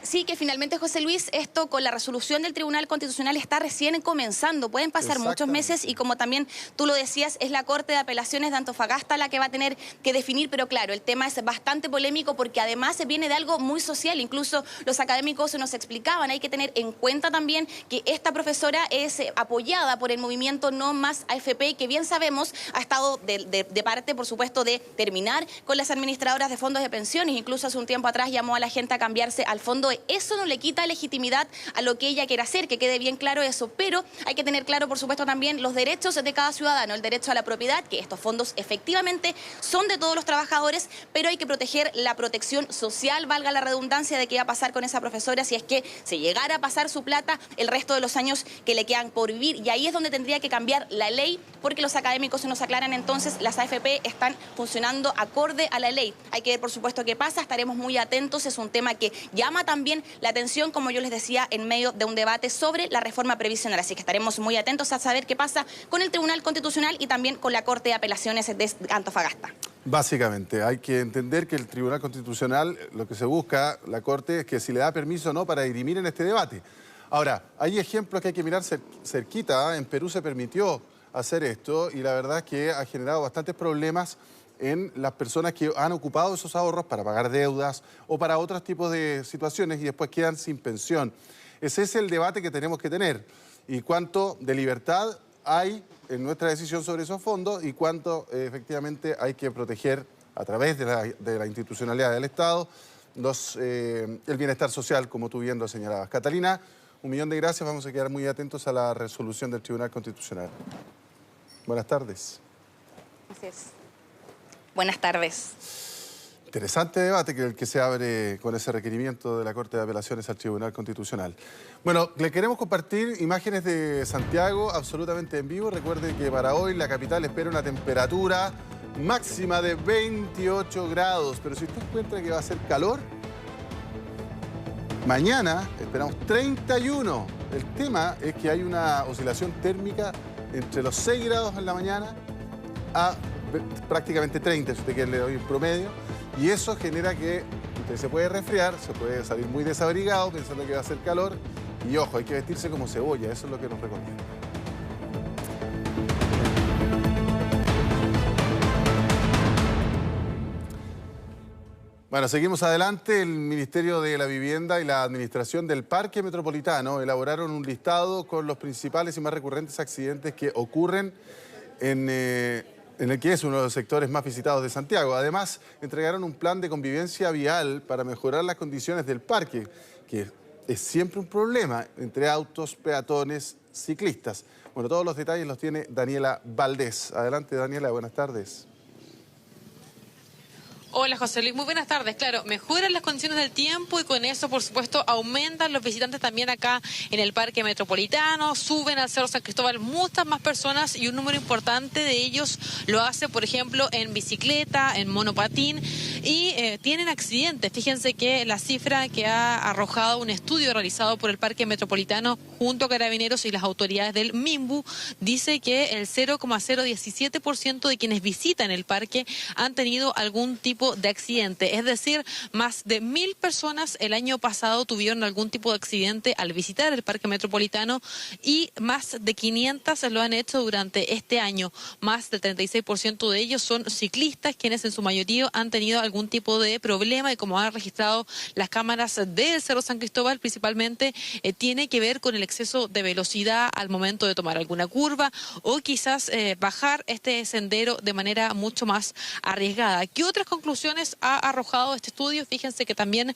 Sí, que finalmente, José Luis, esto con la resolución del Tribunal Constitucional está recién comenzando. Pueden pasar muchos meses y, como también tú lo decías, es la Corte de Apelaciones de Antofagasta la que va a tener que definir, pero claro, el tema es bastante polémico porque además se viene de algo muy social. Incluso los académicos nos explicaban, hay que tener en cuenta también que esta profesora es apoyada por el movimiento No Más AFP, que bien sabemos ha estado de parte, por supuesto, de terminar con las administradoras de fondos de pensiones. Incluso hace un tiempo atrás llamó a la gente a cambiarse al fondo. Eso no le quita legitimidad a lo que ella quiere hacer, que quede bien claro eso, pero hay que tener claro, por supuesto, también los derechos de cada ciudadano, el derecho a la propiedad, que estos fondos efectivamente son de todos los trabajadores, pero hay que proteger la protección social, valga la redundancia, de qué va a pasar con esa profesora si es que se llegara a pasar su plata el resto de los años que le quedan por vivir. Y ahí es donde tendría que cambiar la ley, porque los académicos se nos aclaran entonces, las AFP están funcionando acorde a la ley. Hay que ver, por supuesto, qué pasa, estaremos muy atentos, es un tema que llama también la atención, como yo les decía, en medio de un debate sobre la reforma previsional. Así que estaremos muy atentos a saber qué pasa con el Tribunal Constitucional y también con la Corte de Apelaciones de Antofagasta. Básicamente, hay que entender que el Tribunal Constitucional, lo que se busca, la Corte, es que si le da permiso o no para dirimir en este debate. Ahora, hay ejemplos que hay que mirar cerquita. En Perú se permitió hacer esto y la verdad es que ha generado bastantes problemas en las personas que han ocupado esos ahorros para pagar deudas o para otros tipos de situaciones y después quedan sin pensión. Ese es el debate que tenemos que tener. Y cuánto de libertad hay en nuestra decisión sobre esos fondos y cuánto efectivamente hay que proteger a través de la institucionalidad del Estado el bienestar social, como tú bien lo señalabas. Catalina, 1.000.000 de gracias. Vamos a quedar muy atentos a la resolución del Tribunal Constitucional. Buenas tardes. Así es. Buenas tardes. Interesante debate que el que se abre con ese requerimiento de la Corte de Apelaciones al Tribunal Constitucional. Bueno, le queremos compartir imágenes de Santiago absolutamente en vivo. Recuerden que para hoy la capital espera una temperatura máxima de 28 grados. Pero si usted encuentra que va a ser calor, mañana esperamos 31. El tema es que hay una oscilación térmica entre los 6 grados en la mañana a prácticamente 30, si usted quiere le doy un promedio, y eso genera que usted se puede resfriar, se puede salir muy desabrigado pensando que va a hacer calor, y ojo, hay que vestirse como cebolla, eso es lo que nos recomiendo. Bueno, seguimos adelante. El Ministerio de la Vivienda y la Administración del Parque Metropolitano elaboraron un listado con los principales y más recurrentes accidentes que ocurren en el que es uno de los sectores más visitados de Santiago. Además, entregaron un plan de convivencia vial para mejorar las condiciones del parque, que es siempre un problema entre autos, peatones, ciclistas. Bueno, todos los detalles los tiene Daniela Valdés. Adelante, Daniela, buenas tardes. Hola, José Luis. Muy buenas tardes. Claro, mejoran las condiciones del tiempo y con eso, por supuesto, aumentan los visitantes también acá en el Parque Metropolitano, suben al Cerro San Cristóbal muchas más personas y un número importante de ellos lo hace, por ejemplo, en bicicleta, en monopatín y tienen accidentes. Fíjense que la cifra que ha arrojado un estudio realizado por el Parque Metropolitano junto a Carabineros y las autoridades del MIMBU dice que el 0,017% de quienes visitan el parque han tenido algún tipo de accidente, es decir, más de 1.000 personas el año pasado tuvieron algún tipo de accidente al visitar el Parque Metropolitano y más de 500 lo han hecho durante este año. Más del 36% de ellos son ciclistas, quienes en su mayoría han tenido algún tipo de problema y como han registrado las cámaras del Cerro San Cristóbal, principalmente tiene que ver con el exceso de velocidad al momento de tomar alguna curva o quizás bajar este sendero de manera mucho más arriesgada. ¿Qué otras conclusiones ha arrojado este estudio? Fíjense que también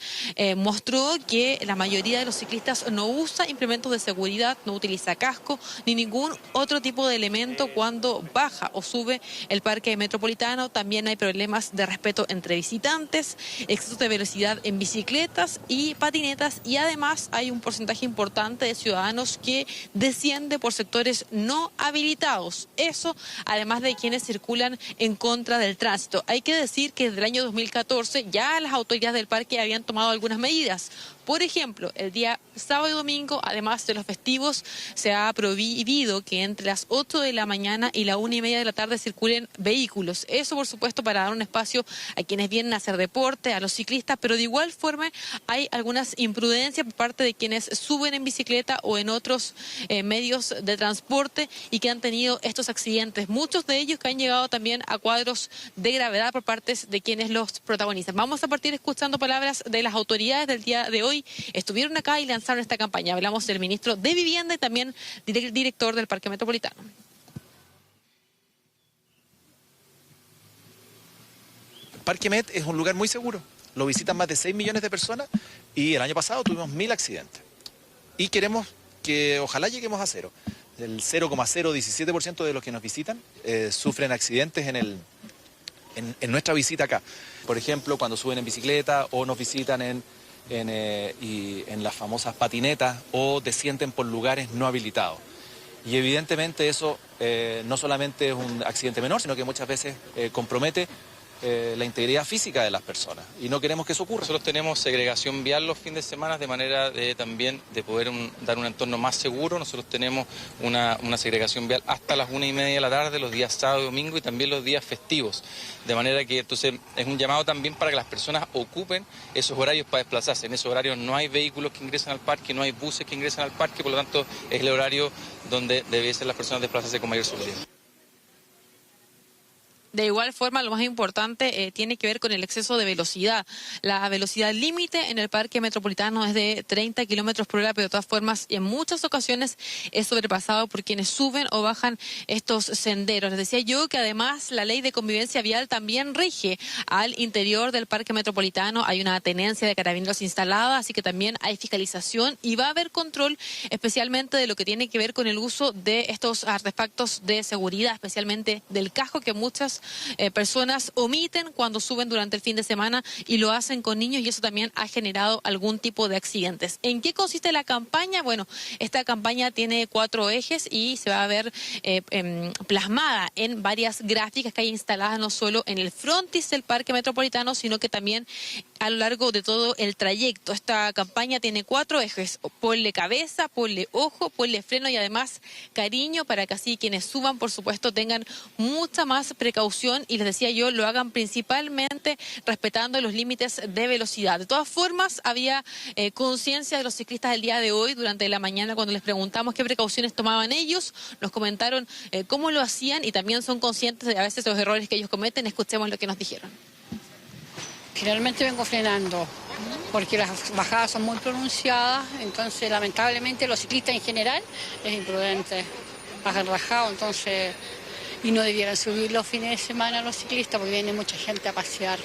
mostró que la mayoría de los ciclistas no usa implementos de seguridad, no utiliza casco ni ningún otro tipo de elemento cuando baja o sube el Parque Metropolitano. También hay problemas de respeto entre visitantes, exceso de velocidad en bicicletas y patinetas y además hay un porcentaje importante de ciudadanos que desciende por sectores no habilitados. Eso además de quienes circulan en contra del tránsito. Hay que decir que desde el año 2014 ya las autoridades del parque habían tomado algunas medidas. Por ejemplo, el día sábado y domingo, además de los festivos, se ha prohibido que entre las 8 de la mañana y la 1:30 de la tarde circulen vehículos. Eso, por supuesto, para dar un espacio a quienes vienen a hacer deporte, a los ciclistas, pero de igual forma hay algunas imprudencias por parte de quienes suben en bicicleta o en otros medios de transporte y que han tenido estos accidentes. Muchos de ellos que han llegado también a cuadros de gravedad por parte de quienes los protagonizan. Vamos a partir escuchando palabras de las autoridades del día de hoy. Estuvieron acá y lanzaron esta campaña. Hablamos del ministro de Vivienda y también director del Parque Metropolitano. Parque Met es un lugar muy seguro. Lo visitan más de 6 millones de personas y el año pasado tuvimos 1000 accidentes. Y queremos que ojalá lleguemos a cero. El 0,017% de los que nos visitan sufren accidentes en nuestra visita acá. Por ejemplo, cuando suben en bicicleta o nos visitan en las famosas patinetas o descienden por lugares no habilitados. Y evidentemente eso no solamente es un accidente menor, sino que muchas veces compromete la integridad física de las personas y no queremos que eso ocurra. Nosotros tenemos segregación vial los fines de semana de manera de también de poder dar un entorno más seguro. Nosotros tenemos una segregación vial hasta las 1:30 de la tarde, los días sábado y domingo y también los días festivos. De manera que entonces es un llamado también para que las personas ocupen esos horarios para desplazarse. En esos horarios no hay vehículos que ingresan al parque, no hay buses que ingresan al parque, por lo tanto es el horario donde deben ser las personas desplazarse con mayor seguridad. De igual forma, lo más importante tiene que ver con el exceso de velocidad. La velocidad límite en el Parque Metropolitano es de 30 kilómetros por hora, pero de todas formas, en muchas ocasiones es sobrepasado por quienes suben o bajan estos senderos. Les decía yo que además la ley de convivencia vial también rige al interior del Parque Metropolitano. Hay una tenencia de carabineros instalada, así que también hay fiscalización y va a haber control, especialmente de lo que tiene que ver con el uso de estos artefactos de seguridad, especialmente del casco que muchas personas omiten cuando suben durante el fin de semana y lo hacen con niños y eso también ha generado algún tipo de accidentes. ¿En qué consiste la campaña? Bueno, esta campaña tiene 4 ejes y se va a ver plasmada en varias gráficas que hay instaladas no solo en el frontis del Parque Metropolitano, sino que también a lo largo de todo el trayecto. Esta campaña tiene 4 ejes. Ponle cabeza, ponle ojo, ponle freno y además cariño para que así quienes suban, por supuesto, tengan mucha más precaución y les decía yo, lo hagan principalmente respetando los límites de velocidad. De todas formas, había conciencia de los ciclistas el día de hoy, durante la mañana, cuando les preguntamos qué precauciones tomaban ellos, nos comentaron cómo lo hacían y también son conscientes de a veces los errores que ellos cometen. Escuchemos lo que nos dijeron. Generalmente vengo frenando porque las bajadas son muy pronunciadas, entonces lamentablemente los ciclistas en general es imprudente, bajan rajado, entonces... Y no debieran subir los fines de semana los ciclistas porque viene mucha gente a pasear.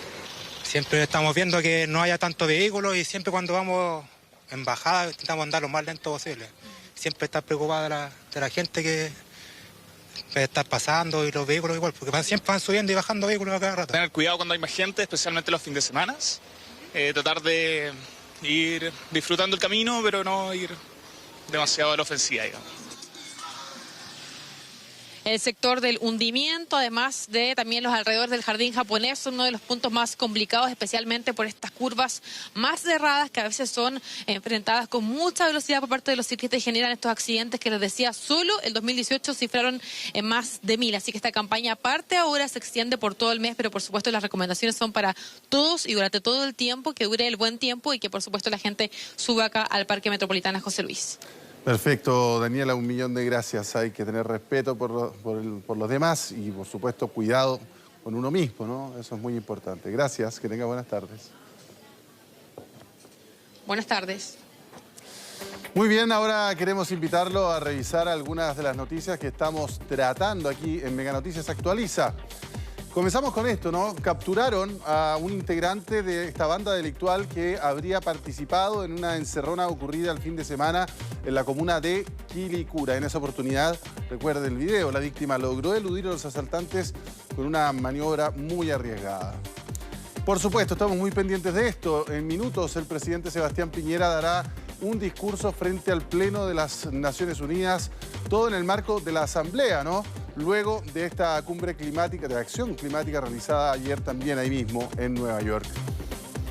Siempre estamos viendo que no haya tantos vehículos y siempre cuando vamos en bajada intentamos andar lo más lento posible. Siempre estar preocupada de la gente que puede estar pasando y los vehículos igual, porque siempre van subiendo y bajando vehículos a cada rato. Tener cuidado cuando hay más gente, especialmente los fines de semana. Tratar de ir disfrutando el camino, pero no ir demasiado a la ofensiva, digamos. El sector del hundimiento, además de también los alrededores del jardín japonés, son uno de los puntos más complicados, especialmente por estas curvas más cerradas que a veces son enfrentadas con mucha velocidad por parte de los ciclistas y generan estos accidentes que les decía, solo el 2018 cifraron en más de 1000. Así que esta campaña parte ahora, se extiende por todo el mes, pero por supuesto las recomendaciones son para todos y durante todo el tiempo, que dure el buen tiempo y que por supuesto la gente suba acá al Parque Metropolitano José Luis. Perfecto, Daniela, 1.000.000 de gracias. Hay que tener respeto por los demás y, por supuesto, cuidado con uno mismo, ¿no? Eso es muy importante. Gracias, que tenga buenas tardes. Buenas tardes. Muy bien, ahora queremos invitarlo a revisar algunas de las noticias que estamos tratando aquí en Mega Noticias Actualiza. Comenzamos con esto, ¿no? Capturaron a un integrante de esta banda delictual que habría participado en una encerrona ocurrida el fin de semana en la comuna de Quilicura. En esa oportunidad, recuerde el video, la víctima logró eludir a los asaltantes con una maniobra muy arriesgada. Por supuesto, estamos muy pendientes de esto. En minutos, el presidente Sebastián Piñera dará un discurso frente al Pleno de las Naciones Unidas, todo en el marco de la Asamblea, ¿no? Luego de esta cumbre climática, de acción climática realizada ayer también ahí mismo en Nueva York.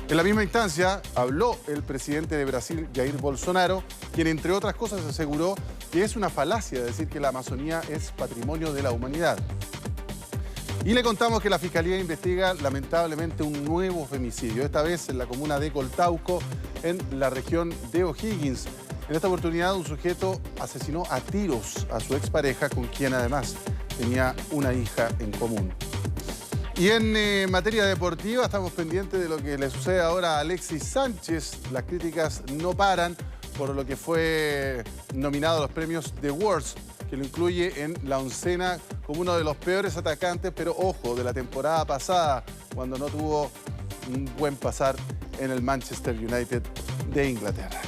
En la misma instancia habló el presidente de Brasil, Jair Bolsonaro, quien entre otras cosas aseguró que es una falacia decir que la Amazonía es patrimonio de la humanidad. Y le contamos que la Fiscalía investiga lamentablemente un nuevo femicidio, esta vez en la comuna de Coltauco, en la región de O'Higgins. En esta oportunidad un sujeto asesinó a tiros a su expareja, con quien además tenía una hija en común. Y en materia deportiva estamos pendientes de lo que le sucede ahora a Alexis Sánchez. Las críticas no paran por lo que fue nominado a los premios The Worst, que lo incluye en la oncena como uno de los peores atacantes, pero ojo, de la temporada pasada, cuando no tuvo un buen pasar en el Manchester United de Inglaterra.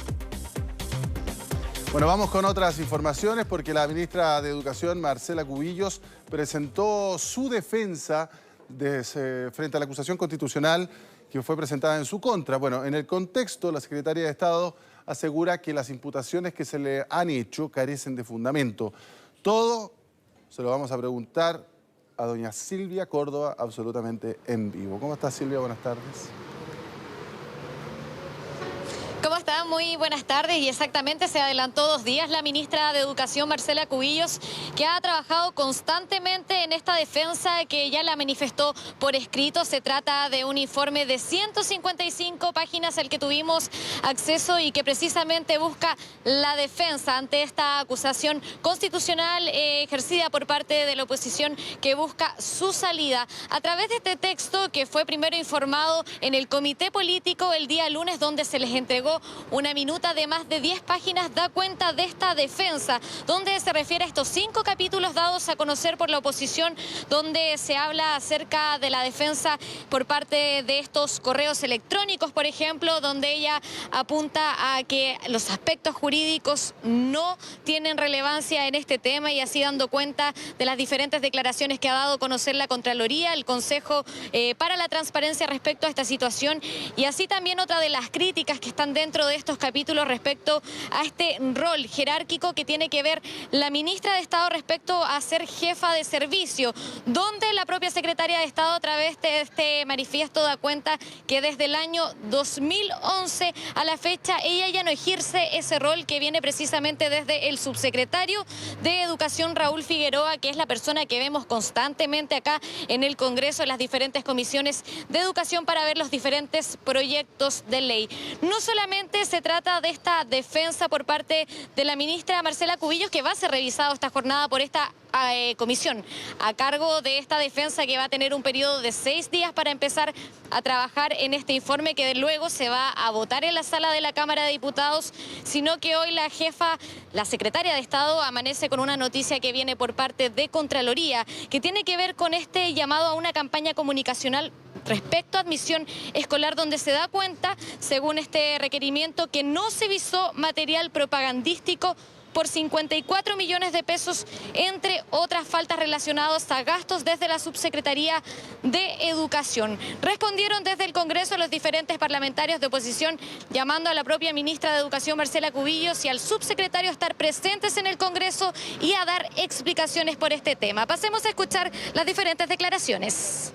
Bueno, vamos con otras informaciones porque la ministra de Educación, Marcela Cubillos, presentó su defensa frente a la acusación constitucional que fue presentada en su contra. Bueno, en el contexto, la secretaria de Estado asegura que las imputaciones que se le han hecho carecen de fundamento. Todo se lo vamos a preguntar a doña Silvia Córdoba, absolutamente en vivo. ¿Cómo está, Silvia? Buenas tardes. ¿Cómo está? Muy buenas tardes. Y exactamente se adelantó 2 días la ministra de Educación, Marcela Cubillos, que ha trabajado constantemente en esta defensa que ya la manifestó por escrito. Se trata de un informe de 155 páginas al que tuvimos acceso y que precisamente busca la defensa ante esta acusación constitucional ejercida por parte de la oposición que busca su salida. A través de este texto que fue primero informado en el comité político el día lunes, donde se les entregó una minuta de más de 10 páginas, da cuenta de esta defensa, donde se refiere a estos 5 capítulos dados a conocer por la oposición, donde se habla acerca de la defensa por parte de estos correos electrónicos, por ejemplo, donde ella apunta a que los aspectos jurídicos no tienen relevancia en este tema y así dando cuenta de las diferentes declaraciones que ha dado a conocer la Contraloría, el Consejo para la Transparencia respecto a esta situación, y así también otra de las críticas que están dentro de estos capítulos respecto a este rol jerárquico que tiene que ver la ministra de Estado respecto a ser jefa de servicio, donde la propia secretaria de Estado a través de este manifiesto da cuenta que desde el año 2011 a la fecha ella ya no ejerce ese rol que viene precisamente desde el subsecretario de Educación, Raúl Figueroa, que es la persona que vemos constantemente acá en el Congreso, en las diferentes comisiones de educación para ver los diferentes proyectos de ley. No solamente se trata de esta defensa por parte de la ministra Marcela Cubillos, que va a ser revisado esta jornada por esta comisión a cargo de esta defensa, que va a tener un periodo de 6 días para empezar a trabajar en este informe que luego se va a votar en la sala de la Cámara de Diputados, sino que hoy la secretaria de Estado amanece con una noticia que viene por parte de Contraloría, que tiene que ver con este llamado a una campaña comunicacional respecto a admisión escolar, donde se da cuenta, según este requerimiento, que no se visó material propagandístico por 54 millones de pesos, entre otras faltas relacionadas a gastos desde la Subsecretaría de Educación. Respondieron desde el Congreso los diferentes parlamentarios de oposición, llamando a la propia ministra de Educación, Marcela Cubillos, y al subsecretario a estar presentes en el Congreso y a dar explicaciones por este tema. Pasemos a escuchar las diferentes declaraciones.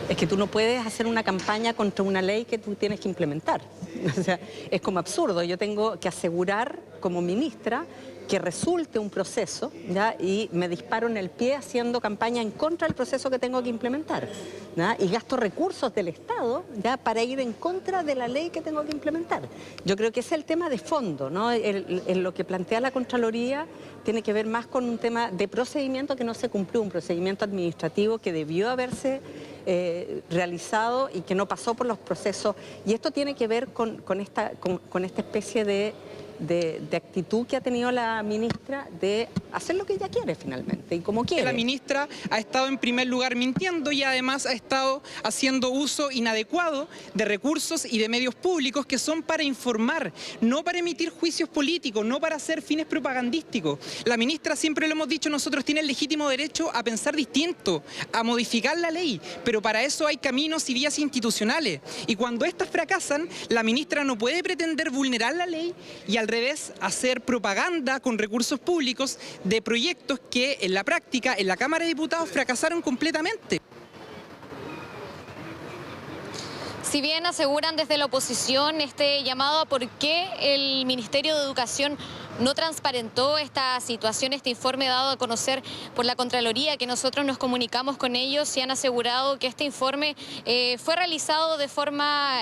Es que tú no puedes hacer una campaña contra una ley que tú tienes que implementar. O sea, es como absurdo. Yo tengo que asegurar como ministra que resulte un proceso, ¿ya? Y me disparo en el pie haciendo campaña en contra del proceso que tengo que implementar, ¿ya? Y gasto recursos del Estado, ¿ya? Para ir en contra de la ley que tengo que implementar. Yo creo que ese es el tema de fondo, ¿no? Lo que plantea la Contraloría tiene que ver más con un tema de procedimiento que no se cumplió, un procedimiento administrativo que debió haberse realizado y que no pasó por los procesos. Y esto tiene que ver con esta especie de actitud que ha tenido la ministra de hacer lo que ella quiere finalmente y como quiere. La ministra ha estado en primer lugar mintiendo y además ha estado haciendo uso inadecuado de recursos y de medios públicos que son para informar, no para emitir juicios políticos, no para hacer fines propagandísticos. La ministra, siempre lo hemos dicho nosotros, tiene el legítimo derecho a pensar distinto, a modificar la ley, pero para eso hay caminos y vías institucionales. Y cuando estas fracasan, la ministra no puede pretender vulnerar la ley y al revés hacer propaganda con recursos públicos de proyectos que en la práctica, en la Cámara de Diputados, fracasaron completamente. Si bien aseguran desde la oposición este llamado a por qué el Ministerio de Educación no transparentó esta situación, este informe dado a conocer por la Contraloría, que nosotros nos comunicamos con ellos y han asegurado que este informe fue realizado de forma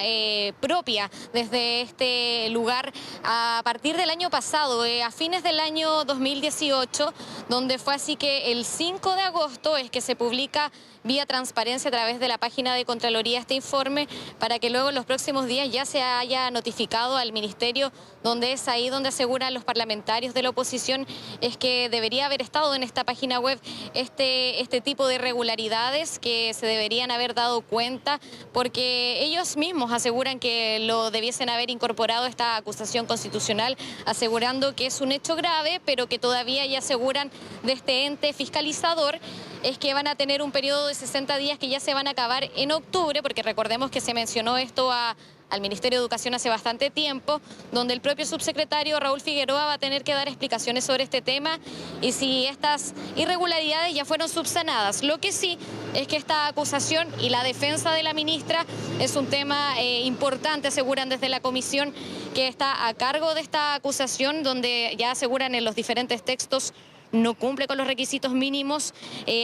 propia desde este lugar a partir del año pasado, a fines del año 2018, donde fue así que el 5 de agosto es que se publica vía transparencia a través de la página de Contraloría este informe, para que luego en los próximos días ya se haya notificado al Ministerio, donde es ahí donde aseguran los parlamentarios de la oposición es que debería haber estado en esta página web este tipo de irregularidades que se deberían haber dado cuenta, porque ellos mismos aseguran que lo debiesen haber incorporado esta acusación constitucional, asegurando que es un hecho grave, pero que todavía ya aseguran de este ente fiscalizador es que van a tener un periodo de 60 días que ya se van a acabar en octubre, porque recordemos que se mencionó esto al Ministerio de Educación hace bastante tiempo, donde el propio subsecretario Raúl Figueroa va a tener que dar explicaciones sobre este tema y si estas irregularidades ya fueron subsanadas. Lo que sí es que esta acusación y la defensa de la ministra es un tema importante, aseguran desde la comisión que está a cargo de esta acusación, donde ya aseguran en los diferentes textos no cumple con los requisitos mínimos.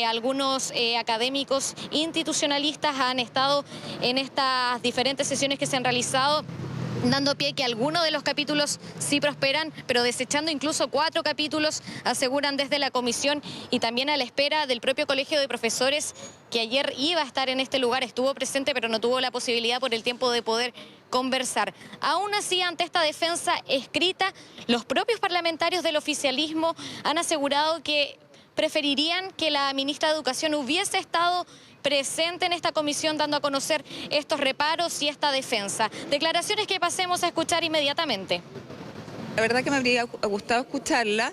Algunos académicos institucionalistas han estado en estas diferentes sesiones que se han realizado, dando pie que algunos de los capítulos sí prosperan, pero desechando incluso 4 capítulos, aseguran desde la comisión, y también a la espera del propio Colegio de Profesores, que ayer iba a estar en este lugar, estuvo presente, pero no tuvo la posibilidad por el tiempo de poder conversar. Aún así, ante esta defensa escrita, los propios parlamentarios del oficialismo han asegurado que preferirían que la ministra de Educación hubiese estado presente en esta comisión dando a conocer estos reparos y esta defensa. Declaraciones que pasemos a escuchar inmediatamente. La verdad que me habría gustado escucharla.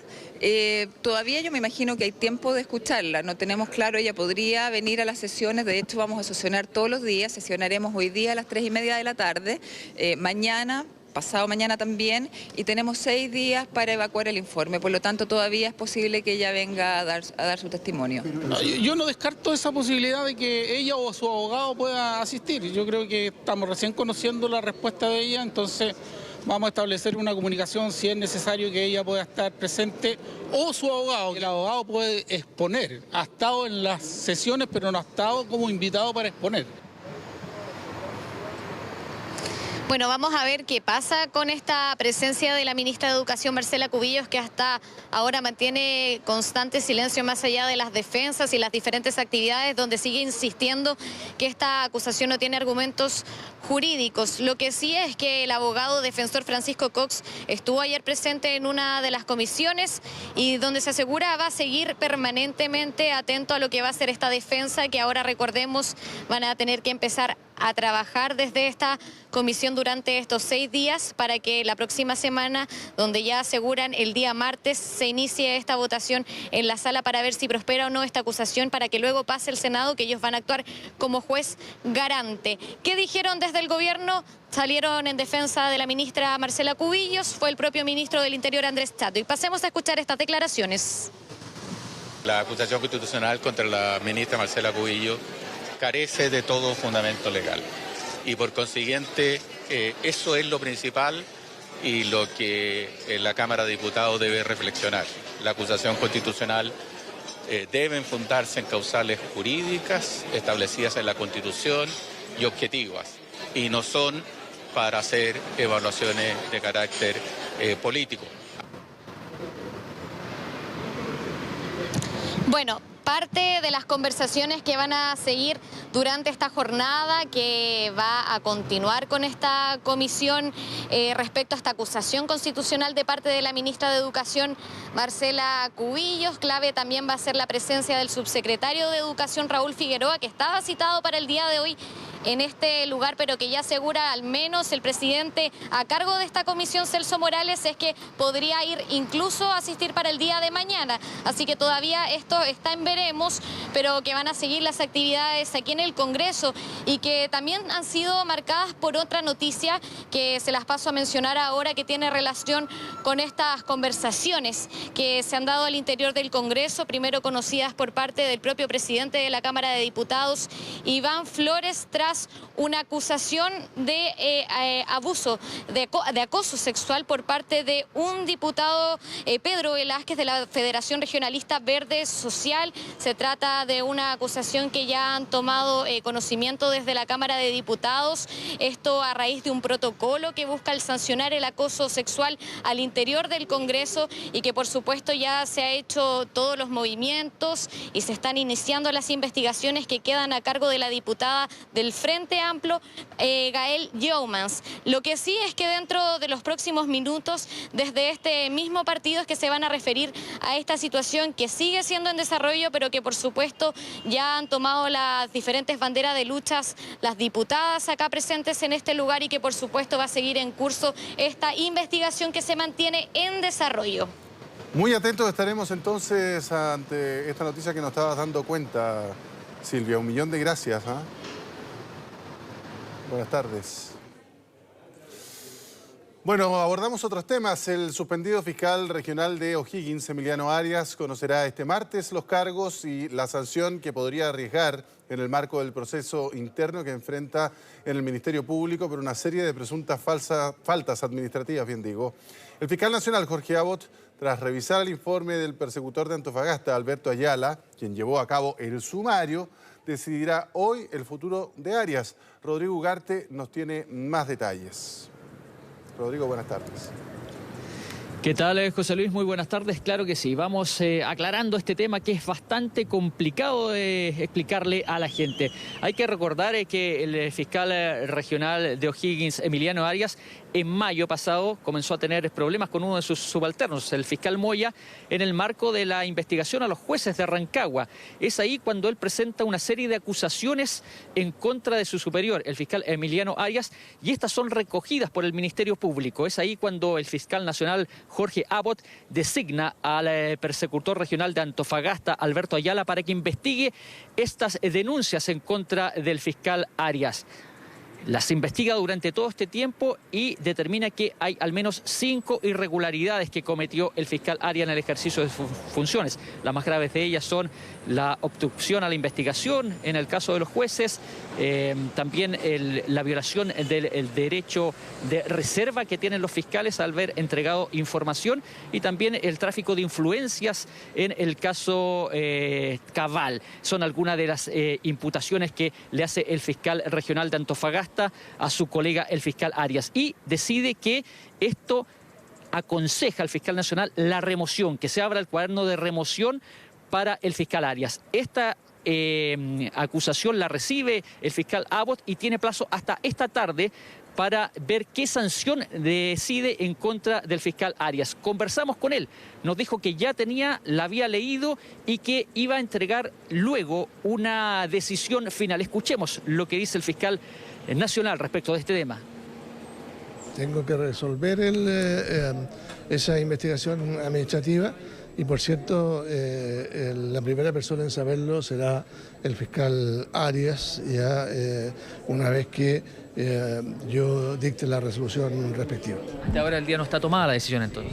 Todavía yo me imagino que hay tiempo de escucharla. No tenemos claro, ella podría venir a las sesiones. De hecho, vamos a sesionar todos los días. Sesionaremos hoy día a las 3:30 de la tarde. Mañana, pasado mañana también, y tenemos 6 días para evacuar el informe. Por lo tanto, todavía es posible que ella venga a dar su testimonio. Yo no descarto esa posibilidad de que ella o su abogado pueda asistir. Yo creo que estamos recién conociendo la respuesta de ella, entonces vamos a establecer una comunicación si es necesario que ella pueda estar presente o su abogado. El abogado puede exponer. Ha estado en las sesiones, pero no ha estado como invitado para exponer. Bueno, vamos a ver qué pasa con esta presencia de la ministra de Educación, Marcela Cubillos, que hasta ahora mantiene constante silencio más allá de las defensas y las diferentes actividades, donde sigue insistiendo que esta acusación no tiene argumentos jurídicos. Lo que sí es que el abogado defensor Francisco Cox estuvo ayer presente en una de las comisiones y donde se asegura va a seguir permanentemente atento a lo que va a ser esta defensa, que ahora, recordemos, van a tener que empezar a trabajar desde esta comisión durante estos 6 días para que la próxima semana, donde ya aseguran el día martes, se inicie esta votación en la sala para ver si prospera o no esta acusación, para que luego pase el Senado, que ellos van a actuar como juez garante. ¿Qué dijeron desde el gobierno? Salieron en defensa de la ministra Marcela Cubillos, fue el propio ministro del Interior, Andrés Chato. Y pasemos a escuchar estas declaraciones. La acusación constitucional contra la ministra Marcela Cubillos carece de todo fundamento legal y por consiguiente eso es lo principal y lo que la Cámara de Diputados debe reflexionar. La acusación constitucional debe fundarse en causales jurídicas establecidas en la Constitución y objetivas, y no son para hacer evaluaciones de carácter político. Bueno, parte de las conversaciones que van a seguir durante esta jornada, que va a continuar con esta comisión respecto a esta acusación constitucional de parte de la ministra de Educación, Marcela Cubillos. Clave también va a ser la presencia del subsecretario de Educación, Raúl Figueroa, que estaba citado para el día de hoy en este lugar, pero que ya asegura al menos el presidente a cargo de esta comisión, Celso Morales, es que podría ir incluso a asistir para el día de mañana. Así que todavía esto está en veremos, pero que van a seguir las actividades aquí en el Congreso y que también han sido marcadas por otra noticia que se las paso a mencionar ahora, que tiene relación con estas conversaciones que se han dado al interior del Congreso, primero conocidas por parte del propio presidente de la Cámara de Diputados, Iván Flores, tras tras una acusación de abuso, de acoso sexual por parte de un diputado, Pedro Velázquez, de la Federación Regionalista Verde Social. Se trata de una acusación que ya han tomado conocimiento desde la Cámara de Diputados. Esto a raíz de un protocolo que busca el sancionar el acoso sexual al interior del Congreso y que por supuesto ya se ha hecho todos los movimientos y se están iniciando las investigaciones que quedan a cargo de la diputada del Frente Amplio, Gael Yeomans. Lo que sí es que dentro de los próximos minutos, desde este mismo partido es que se van a referir a esta situación que sigue siendo en desarrollo, pero que por supuesto ya han tomado las diferentes banderas de luchas las diputadas acá presentes en este lugar y que por supuesto va a seguir en curso esta investigación que se mantiene en desarrollo. Muy atentos estaremos entonces ante esta noticia que nos estabas dando cuenta, Silvia. Un millón de gracias. Buenas tardes. Bueno, abordamos otros temas. El suspendido fiscal regional de O'Higgins, Emiliano Arias, conocerá este martes los cargos y la sanción que podría arriesgar en el marco del proceso interno que enfrenta en el Ministerio Público por una serie de presuntas faltas administrativas, bien digo. El fiscal nacional, Jorge Abbott, tras revisar el informe del persecutor de Antofagasta, Alberto Ayala, quien llevó a cabo el sumario, decidirá hoy el futuro de Arias. Rodrigo Ugarte nos tiene más detalles. Rodrigo, buenas tardes. ¿Qué tal, José Luis? Muy buenas tardes. Claro que sí. Vamos aclarando este tema que es bastante complicado de explicarle a la gente. Hay que recordar que el fiscal regional de O'Higgins, Emiliano Arias, en mayo pasado comenzó a tener problemas con uno de sus subalternos, el fiscal Moya, en el marco de la investigación a los jueces de Rancagua. Es ahí cuando él presenta una serie de acusaciones en contra de su superior, el fiscal Emiliano Arias, y estas son recogidas por el Ministerio Público. Es ahí cuando el fiscal nacional Jorge Abbott designa al persecutor regional de Antofagasta, Alberto Ayala, para que investigue estas denuncias en contra del fiscal Arias. Las investiga durante todo este tiempo y determina que hay al menos 5 irregularidades que cometió el fiscal Arias en el ejercicio de sus funciones. Las más graves de ellas son la obstrucción a la investigación en el caso de los jueces, también la violación del derecho de reserva que tienen los fiscales al haber entregado información y también el tráfico de influencias en el caso Cabal. Son algunas de las imputaciones que le hace el fiscal regional de Antofagasta a su colega el fiscal Arias y decide que esto aconseja al fiscal nacional la remoción, que se abra el cuaderno de remoción para el fiscal Arias. Esta acusación la recibe el fiscal Abbott y tiene plazo hasta esta tarde para ver qué sanción decide en contra del fiscal Arias. Conversamos con él, nos dijo que ya la había leído y que iba a entregar luego una decisión final. Escuchemos lo que dice el fiscal nacional respecto de este tema. Tengo que resolver esa investigación administrativa y, por cierto, la primera persona en saberlo será el fiscal Arias, ya una vez que yo dicte la resolución respectiva. Hasta ahora el día no está tomada la decisión entonces.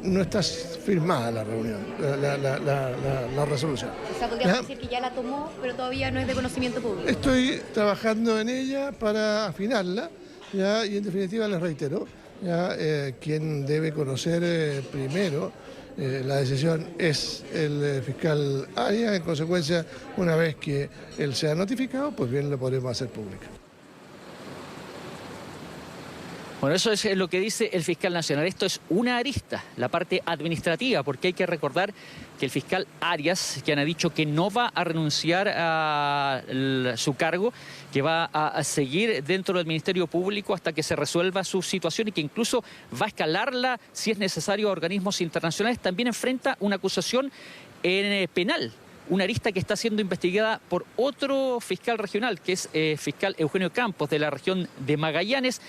No está firmada la reunión, la resolución. O sea, podríamos decir que ya la tomó, pero todavía no es de conocimiento público. Estoy trabajando en ella para afinarla, ya, y en definitiva les reitero, ya, quien debe conocer primero la decisión es el fiscal Arias. En consecuencia, una vez que él sea notificado, pues bien lo podremos hacer pública. Bueno, eso es lo que dice el fiscal nacional. Esto es una arista, la parte administrativa, porque hay que recordar que el fiscal Arias, quien ha dicho que no va a renunciar a su cargo, que va a seguir dentro del Ministerio Público hasta que se resuelva su situación y que incluso va a escalarla, si es necesario, a organismos internacionales, también enfrenta una acusación penal. Una arista que está siendo investigada por otro fiscal regional, que es fiscal Eugenio Campos, de la región de Magallanes,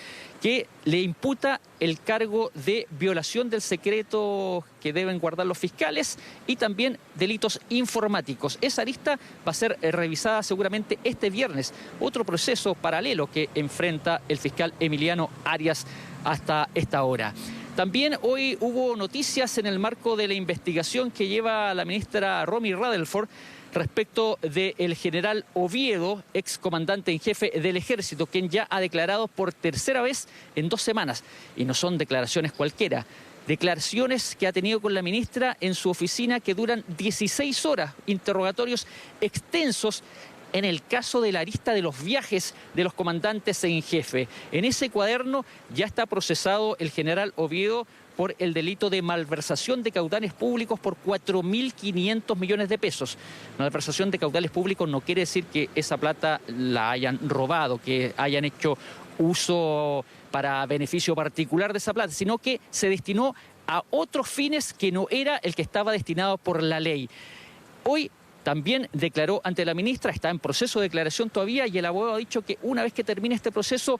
que le imputa el cargo de violación del secreto que deben guardar los fiscales y también delitos informáticos. Esa arista va a ser revisada seguramente este viernes. Otro proceso paralelo que enfrenta el fiscal Emiliano Arias hasta esta hora. También hoy hubo noticias en el marco de la investigación que lleva la ministra Romy Rutherford respecto del general Oviedo, ex comandante en jefe del ejército, quien ya ha declarado por tercera vez en 2 semanas. Y no son declaraciones cualquiera. Declaraciones que ha tenido con la ministra en su oficina que duran 16 horas, interrogatorios extensos en el caso de la arista de los viajes de los comandantes en jefe. En ese cuaderno ya está procesado el general Oviedo por el delito de malversación de caudales públicos por 4.500 millones de pesos. Malversación de caudales públicos no quiere decir que esa plata la hayan robado, que hayan hecho uso para beneficio particular de esa plata, sino que se destinó a otros fines que no era el que estaba destinado por la ley. Hoy también declaró ante la ministra, está en proceso de declaración todavía, y el abogado ha dicho que una vez que termine este proceso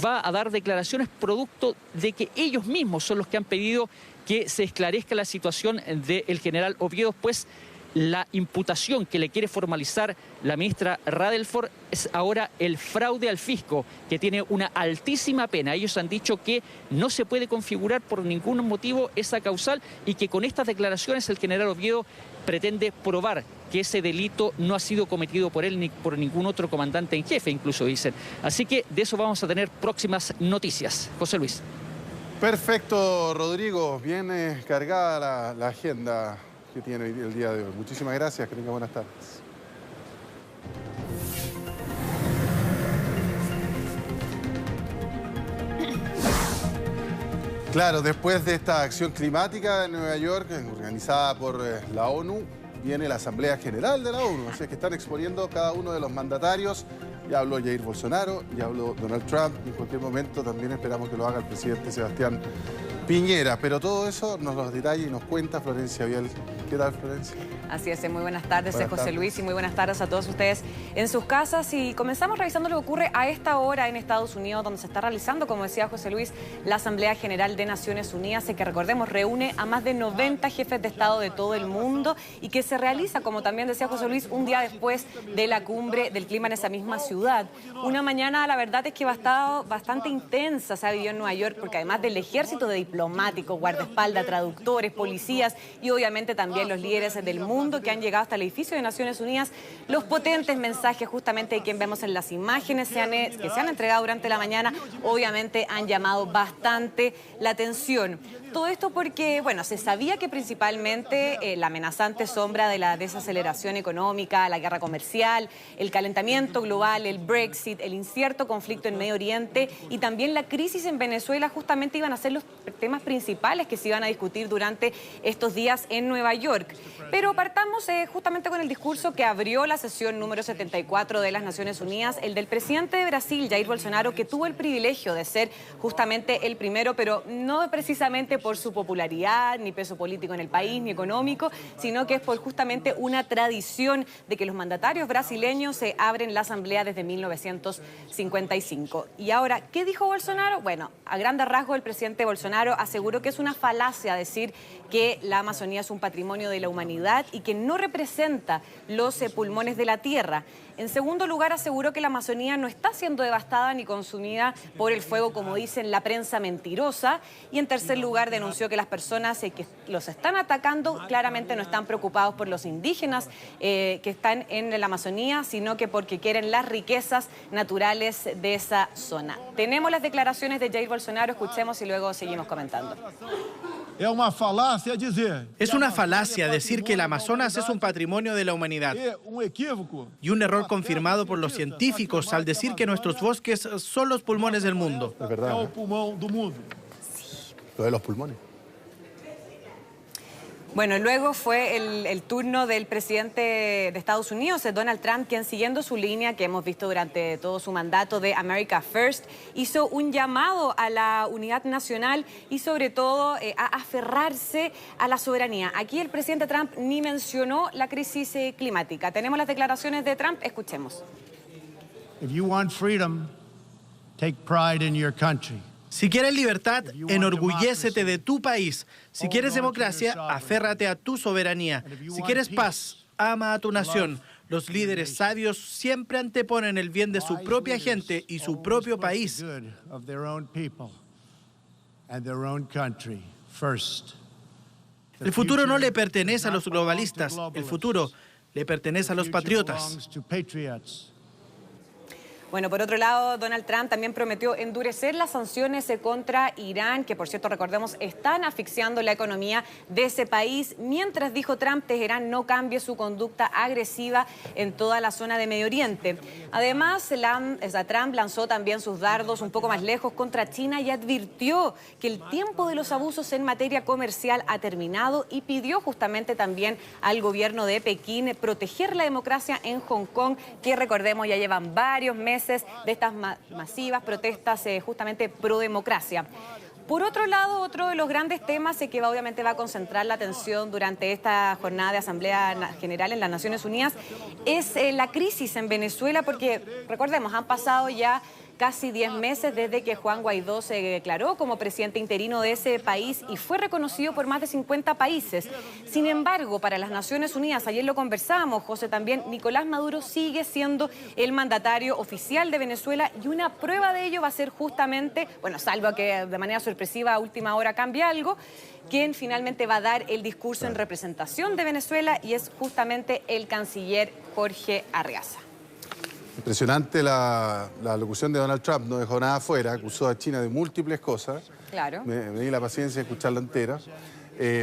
va a dar declaraciones producto de que ellos mismos son los que han pedido que se esclarezca la situación del general Oviedo, pues la imputación que le quiere formalizar la ministra Rutherford es ahora el fraude al fisco, que tiene una altísima pena. Ellos han dicho que no se puede configurar por ningún motivo esa causal y que con estas declaraciones el general Oviedo pretende probar que ese delito no ha sido cometido por él ni por ningún otro comandante en jefe, incluso dicen. Así que de eso vamos a tener próximas noticias. José Luis. Perfecto, Rodrigo. Bien cargada la agenda que tiene el día de hoy. Muchísimas gracias, que tenga buenas tardes. Claro, después de esta acción climática en Nueva York, organizada por la ONU, viene la Asamblea General de la ONU. Así es que están exponiendo cada uno de los mandatarios. Ya habló Jair Bolsonaro, ya habló Donald Trump, y en cualquier momento también esperamos que lo haga el presidente Sebastián Piñera. Pero todo eso nos lo detalla y nos cuenta Florencia Vial. ¿Qué tal, Florencia? Así es, muy buenas tardes, Buenas José tardes. Luis, y muy buenas tardes a todos ustedes en sus casas. Y comenzamos revisando lo que ocurre a esta hora en Estados Unidos, donde se está realizando, como decía José Luis, la Asamblea General de Naciones Unidas, y que, recordemos, reúne a más de 90 jefes de Estado de todo el mundo, y que se realiza, como también decía José Luis, un día después de la cumbre del clima en esa misma ciudad. Una mañana, la verdad es que bastante intensa se ha vivido en Nueva York, porque además del ejército de diplomáticos, guardaespaldas, traductores, policías y obviamente también los líderes del mundo que han llegado hasta el edificio de Naciones Unidas, los potentes mensajes justamente de quien vemos en las imágenes que se han entregado durante la mañana, obviamente han llamado bastante la atención. Todo esto porque, bueno, se sabía que principalmente la amenazante sombra de la desaceleración económica, la guerra comercial, el calentamiento global, el Brexit, el incierto conflicto en Medio Oriente y también la crisis en Venezuela justamente iban a ser los temas principales que se iban a discutir durante estos días en Nueva York. Pero partamos justamente con el discurso que abrió la sesión número 74 de las Naciones Unidas, el del presidente de Brasil, Jair Bolsonaro, que tuvo el privilegio de ser justamente el primero, pero no precisamente por su popularidad, ni peso político en el país, ni económico, sino que es por justamente una tradición de que los mandatarios brasileños se abren la asamblea desde 1955. Y ahora, ¿qué dijo Bolsonaro? Bueno, a grandes rasgos el presidente Bolsonaro aseguró que es una falacia decir que la Amazonía es un patrimonio de la humanidad y que no representa los pulmones de la tierra. En segundo lugar, aseguró que la Amazonía no está siendo devastada ni consumida por el fuego, como dicen la prensa mentirosa. Y en tercer lugar, denunció que las personas que los están atacando claramente no están preocupados por los indígenas que están en la Amazonía, sino que porque quieren las riquezas naturales de esa zona. Tenemos las declaraciones de Jair Bolsonaro, escuchemos y luego seguimos comentando. Es una falacia decir que el Amazonas es un patrimonio de la humanidad. Y un error confirmado por los científicos al decir que nuestros bosques son los pulmones del mundo. Es verdad. Lo de los pulmones. Bueno, luego fue el turno del presidente de Estados Unidos, Donald Trump, quien, siguiendo su línea que hemos visto durante todo su mandato de America First, hizo un llamado a la unidad nacional y sobre todo a aferrarse a la soberanía. Aquí el presidente Trump ni mencionó la crisis climática. Tenemos las declaraciones de Trump, escuchemos. If you want freedom, take pride in your country. Si quieres libertad, enorgullécete de tu país. Si quieres democracia, aférrate a tu soberanía. Si quieres paz, ama a tu nación. Los líderes sabios siempre anteponen el bien de su propia gente y su propio país. El futuro no le pertenece a los globalistas. El futuro le pertenece a los patriotas. Bueno, por otro lado, Donald Trump también prometió endurecer las sanciones contra Irán, que por cierto, recordemos, están asfixiando la economía de ese país, mientras, dijo Trump, Teherán no cambie su conducta agresiva en toda la zona de Medio Oriente. Además, Trump lanzó también sus dardos un poco más lejos contra China y advirtió que el tiempo de los abusos en materia comercial ha terminado y pidió justamente también al gobierno de Pekín proteger la democracia en Hong Kong, que recordemos ya llevan varios meses de estas masivas protestas justamente pro democracia. Por otro lado, otro de los grandes temas que obviamente va a concentrar la atención durante esta jornada de Asamblea General en las Naciones Unidas es la crisis en Venezuela, porque recordemos, han pasado ya casi 10 meses desde que Juan Guaidó se declaró como presidente interino de ese país y fue reconocido por más de 50 países. Sin embargo, para las Naciones Unidas, ayer lo conversábamos, José, también, Nicolás Maduro sigue siendo el mandatario oficial de Venezuela y una prueba de ello va a ser justamente, bueno, salvo que de manera sorpresiva a última hora cambie algo, quien finalmente va a dar el discurso en representación de Venezuela y es justamente el canciller Jorge Arreaza. Impresionante la locución de Donald Trump, no dejó nada afuera, acusó a China de múltiples cosas. Claro. Me di la paciencia de escucharla entera,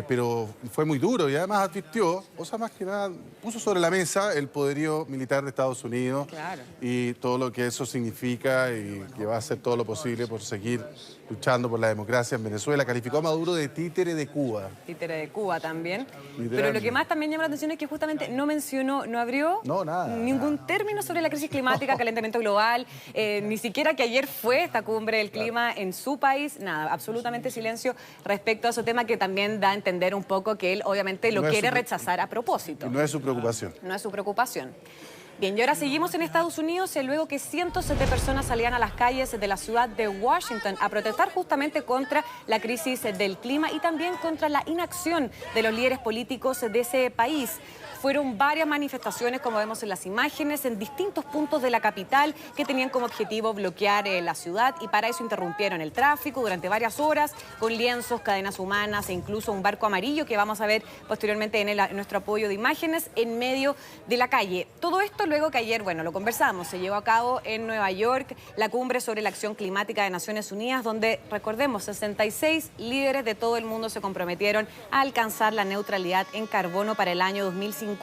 pero fue muy duro y además advirtió, o sea, más que nada, puso sobre la mesa el poderío militar de Estados Unidos. Claro. Y todo lo que eso significa y que va a hacer todo lo posible por seguir luchando por la democracia en Venezuela. Calificó a Maduro de títere de Cuba. Títere de Cuba también. Pero lo que más también llama la atención es que justamente no mencionó, no abrió ningún término sobre la crisis climática, calentamiento global, ni siquiera que ayer fue esta cumbre del clima en su país, nada, absolutamente silencio respecto a ese tema que también da a entender un poco que él obviamente lo quiere rechazar a propósito. Y no es su preocupación. No es su preocupación. Bien, y ahora seguimos en Estados Unidos, luego que cientos de personas salían a las calles de la ciudad de Washington a protestar justamente contra la crisis del clima y también contra la inacción de los líderes políticos de ese país. Fueron varias manifestaciones, como vemos en las imágenes, en distintos puntos de la capital que tenían como objetivo bloquear la ciudad y para eso interrumpieron el tráfico durante varias horas con lienzos, cadenas humanas e incluso un barco amarillo que vamos a ver posteriormente en nuestro apoyo de imágenes en medio de la calle. Todo esto luego que ayer, bueno, lo conversamos, se llevó a cabo en Nueva York la cumbre sobre la acción climática de Naciones Unidas, donde, recordemos, 66 líderes de todo el mundo se comprometieron a alcanzar la neutralidad en carbono para el año 2050.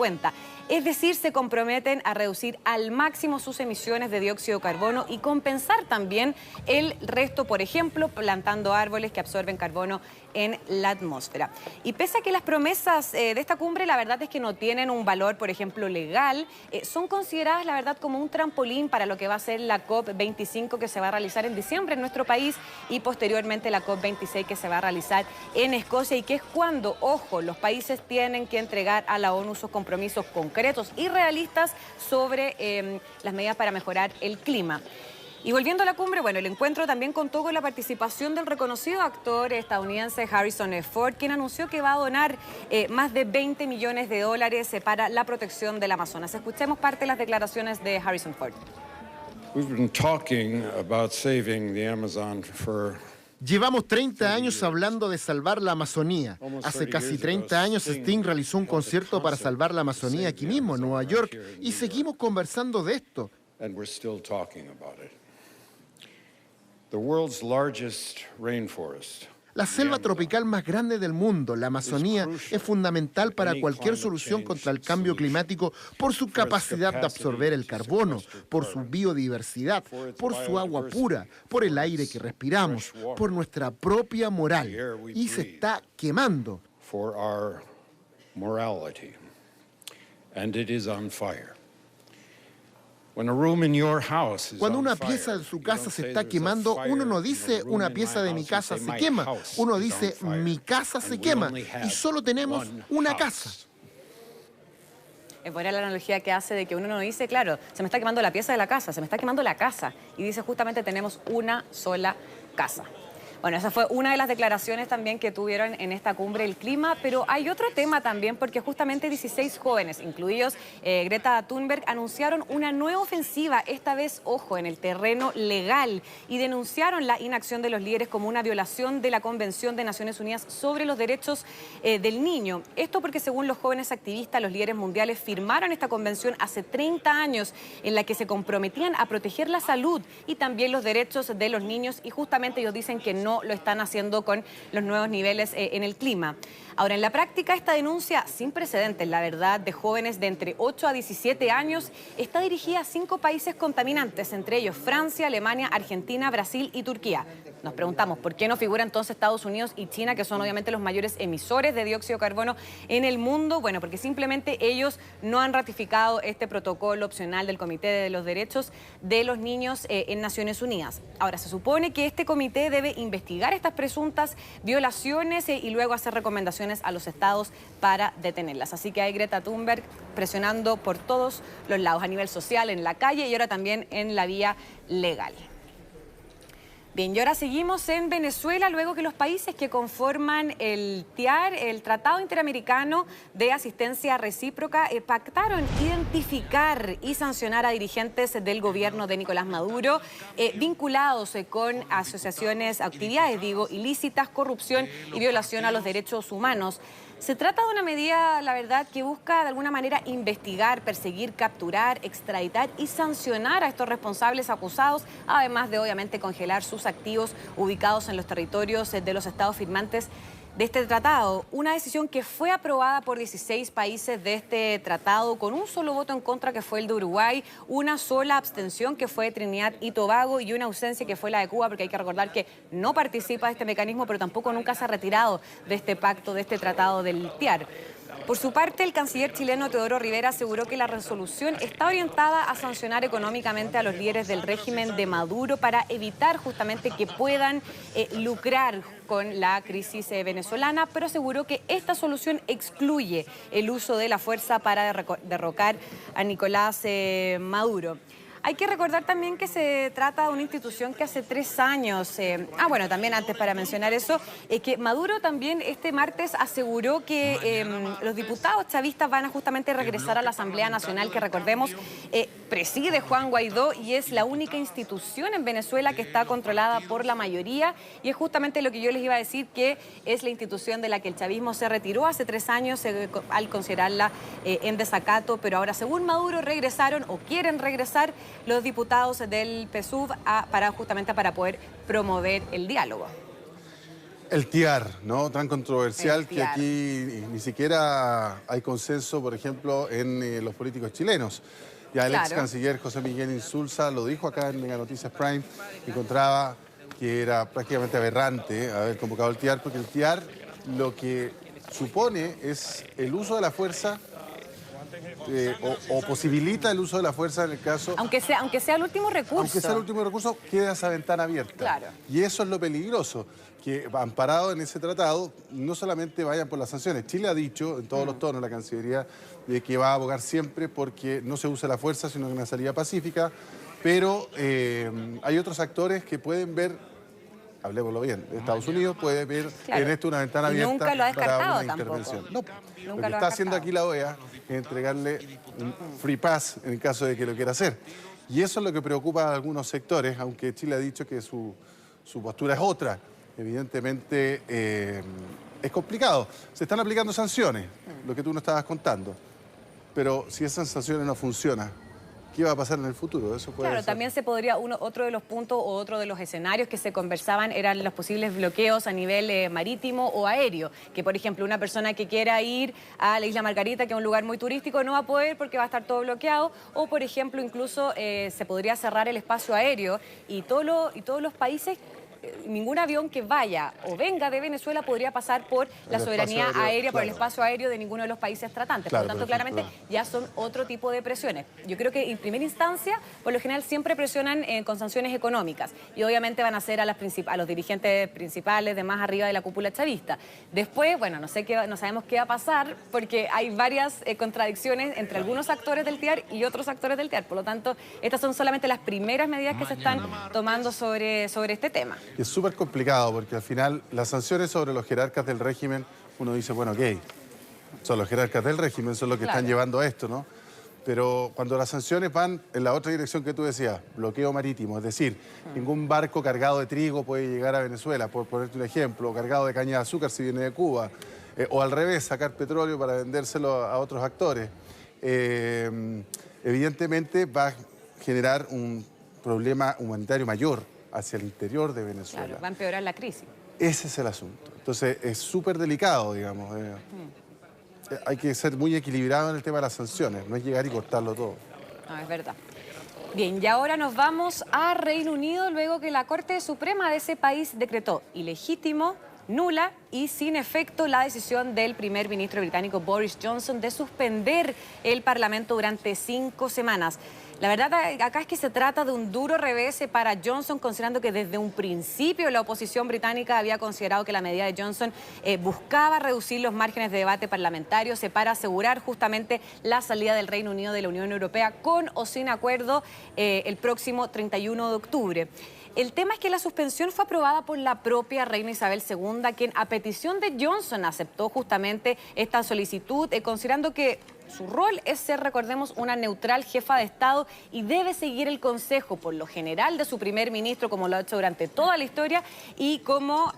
Es decir, se comprometen a reducir al máximo sus emisiones de dióxido de carbono y compensar también el resto, por ejemplo, plantando árboles que absorben carbono en la atmósfera. Y pese a que las promesas de esta cumbre, la verdad es que no tienen un valor, por ejemplo, legal, son consideradas, la verdad, como un trampolín para lo que va a ser la COP25 que se va a realizar en diciembre en nuestro país y posteriormente la COP26 que se va a realizar en Escocia y que es cuando, ojo, los países tienen que entregar a la ONU sus compromisos concretos y realistas sobre las medidas para mejorar el clima. Y volviendo a la cumbre, bueno, el encuentro también contó con la participación del reconocido actor estadounidense Harrison Ford, quien anunció que va a donar más de $20 millones para la protección del Amazonas. Escuchemos parte de las declaraciones de Harrison Ford. Llevamos 30 años hablando de salvar la Amazonía. Hace casi 30 años Sting realizó un concierto para salvar la Amazonía aquí mismo, en Nueva York, y seguimos conversando de esto. La selva tropical más grande del mundo, la Amazonía, es fundamental para cualquier solución contra el cambio climático por su capacidad de absorber el carbono, por su biodiversidad, por su agua pura, por el aire que respiramos, por nuestra propia moral. Y se está quemando. Cuando una pieza de su casa se está quemando, uno no dice una pieza de mi casa se quema, uno dice mi casa se quema y solo tenemos una casa. Es buena la analogía que hace de que uno no dice, claro, se me está quemando la pieza de la casa, se me está quemando la casa y dice justamente tenemos una sola casa. Bueno, esa fue una de las declaraciones también que tuvieron en esta cumbre del clima, pero hay otro tema también, porque justamente 16 jóvenes, incluidos Greta Thunberg, anunciaron una nueva ofensiva, esta vez, ojo, en el terreno legal, y denunciaron la inacción de los líderes como una violación de la Convención de Naciones Unidas sobre los Derechos del Niño. Esto porque, según los jóvenes activistas, los líderes mundiales firmaron esta convención hace 30 años, en la que se comprometían a proteger la salud y también los derechos de los niños, y justamente ellos dicen que no lo están haciendo con los nuevos niveles en el clima. Ahora, en la práctica, esta denuncia sin precedentes, la verdad, de jóvenes de entre 8 a 17 años, está dirigida a 5 países contaminantes, entre ellos Francia, Alemania, Argentina, Brasil y Turquía. Nos preguntamos, ¿por qué no figura entonces Estados Unidos y China, que son obviamente los mayores emisores de dióxido de carbono en el mundo? Bueno, porque simplemente ellos no han ratificado este protocolo opcional del Comité de los Derechos de los Niños en Naciones Unidas. Ahora, se supone que este comité debe investigar estas presuntas violaciones y luego hacer recomendaciones a los estados para detenerlas. Así que hay Greta Thunberg presionando por todos los lados, a nivel social, en la calle y ahora también en la vía legal. Bien, y ahora seguimos en Venezuela, luego que los países que conforman el TIAR, el Tratado Interamericano de Asistencia Recíproca, pactaron identificar y sancionar a dirigentes del gobierno de Nicolás Maduro vinculados con asociaciones, actividades, ilícitas, corrupción y violación a los derechos humanos. Se trata de una medida, la verdad, que busca de alguna manera investigar, perseguir, capturar, extraditar y sancionar a estos responsables acusados, además de obviamente congelar sus activos ubicados en los territorios de los estados firmantes de este tratado. Una decisión que fue aprobada por 16 países de este tratado, con un solo voto en contra, que fue el de Uruguay, una sola abstención, que fue de Trinidad y Tobago, y una ausencia, que fue la de Cuba, porque hay que recordar que no participa de este mecanismo, pero tampoco nunca se ha retirado de este pacto, de este tratado del TIAR. Por su parte, el canciller chileno Teodoro Rivera aseguró que la resolución está orientada a sancionar económicamente a los líderes del régimen de Maduro para evitar justamente que puedan lucrar con la crisis venezolana, pero aseguró que esta solución excluye el uso de la fuerza para derrocar a Nicolás Maduro. Hay que recordar también que se trata de una institución que hace 3 años, bueno, también antes para mencionar eso, que Maduro también este martes aseguró que los diputados chavistas van a justamente regresar a la Asamblea Nacional, que recordemos preside Juan Guaidó y es la única institución en Venezuela que está controlada por la mayoría, y es justamente lo que yo les iba a decir, que es la institución de la que el chavismo se retiró hace 3 años al considerarla en desacato, pero ahora, según Maduro, regresaron o quieren regresar los diputados del PSUV justamente para poder promover el diálogo. El TIAR, ¿no? Tan controversial que aquí ni siquiera hay consenso, por ejemplo, en los políticos chilenos. Ya el ex canciller José Miguel Insulza lo dijo acá en Mega Noticias Prime, encontraba que era prácticamente aberrante haber convocado el TIAR, porque el TIAR lo que supone es el uso de la fuerza o posibilita el uso de la fuerza en el caso... Aunque sea el último recurso. Aunque sea el último recurso, queda esa ventana abierta. Claro. Y eso es lo peligroso, que amparado en ese tratado, no solamente vayan por las sanciones. Chile ha dicho, en todos los tonos, la Cancillería, de que va a abogar siempre porque no se use la fuerza, sino una salida pacífica, pero hay otros actores que pueden ver... Hablemoslo bien, Estados Unidos puede ver en esto una ventana abierta nunca lo ha para una tampoco. intervención. No, lo que está haciendo aquí la OEA es entregarle un free pass en el caso de que lo quiera hacer. Y eso es lo que preocupa a algunos sectores, aunque Chile ha dicho que su postura es otra. Evidentemente es complicado. Se están aplicando sanciones, lo que tú nos estabas contando. Pero si esas sanciones no funcionan, ¿qué va a pasar en el futuro? Eso puede ser. También se podría, otro de los puntos o otro de los escenarios que se conversaban eran los posibles bloqueos a nivel marítimo o aéreo. Que, por ejemplo, una persona que quiera ir a la Isla Margarita, que es un lugar muy turístico, no va a poder porque va a estar todo bloqueado. O, por ejemplo, incluso se podría cerrar el espacio aéreo y todos los países... Ningún avión que vaya o venga de Venezuela podría pasar por la soberanía aérea, por el espacio aéreo de ninguno de los países tratantes. Por lo tanto, claramente ya son otro tipo de presiones. Yo creo que en primera instancia, por lo general, siempre presionan con sanciones económicas y obviamente van a ser a los dirigentes principales de más arriba de la cúpula chavista. Después, bueno, no sabemos qué va a pasar porque hay varias contradicciones entre algunos actores del TIAR y otros actores del TIAR. Por lo tanto, estas son solamente las primeras medidas que se están tomando sobre este tema. Y es súper complicado porque al final las sanciones sobre los jerarcas del régimen, uno dice, bueno, ok, son los jerarcas del régimen, son los que están llevando a esto, ¿no? Pero cuando las sanciones van en la otra dirección que tú decías, bloqueo marítimo, es decir, ningún barco cargado de trigo puede llegar a Venezuela, por ponerte un ejemplo, o cargado de caña de azúcar si viene de Cuba, o al revés, sacar petróleo para vendérselo a otros actores, evidentemente va a generar un problema humanitario mayor hacia el interior de Venezuela. Claro, va a empeorar la crisis. Ese es el asunto. Entonces, es súper delicado, digamos. Hay que ser muy equilibrado en el tema de las sanciones, no es llegar y cortarlo todo. No, es verdad. Bien, y ahora nos vamos a Reino Unido luego que la Corte Suprema de ese país decretó ilegítimo, nula y sin efecto la decisión del primer ministro británico Boris Johnson de suspender el Parlamento durante 5 semanas. La verdad acá es que se trata de un duro revés para Johnson, considerando que desde un principio la oposición británica había considerado que la medida de Johnson buscaba reducir los márgenes de debate parlamentario para asegurar justamente la salida del Reino Unido de la Unión Europea con o sin acuerdo el próximo 31 de octubre. El tema es que la suspensión fue aprobada por la propia reina Isabel II, quien a petición de Johnson aceptó justamente esta solicitud, considerando que su rol es ser, recordemos, una neutral jefa de Estado y debe seguir el consejo, por lo general, de su primer ministro, como lo ha hecho durante toda la historia, y como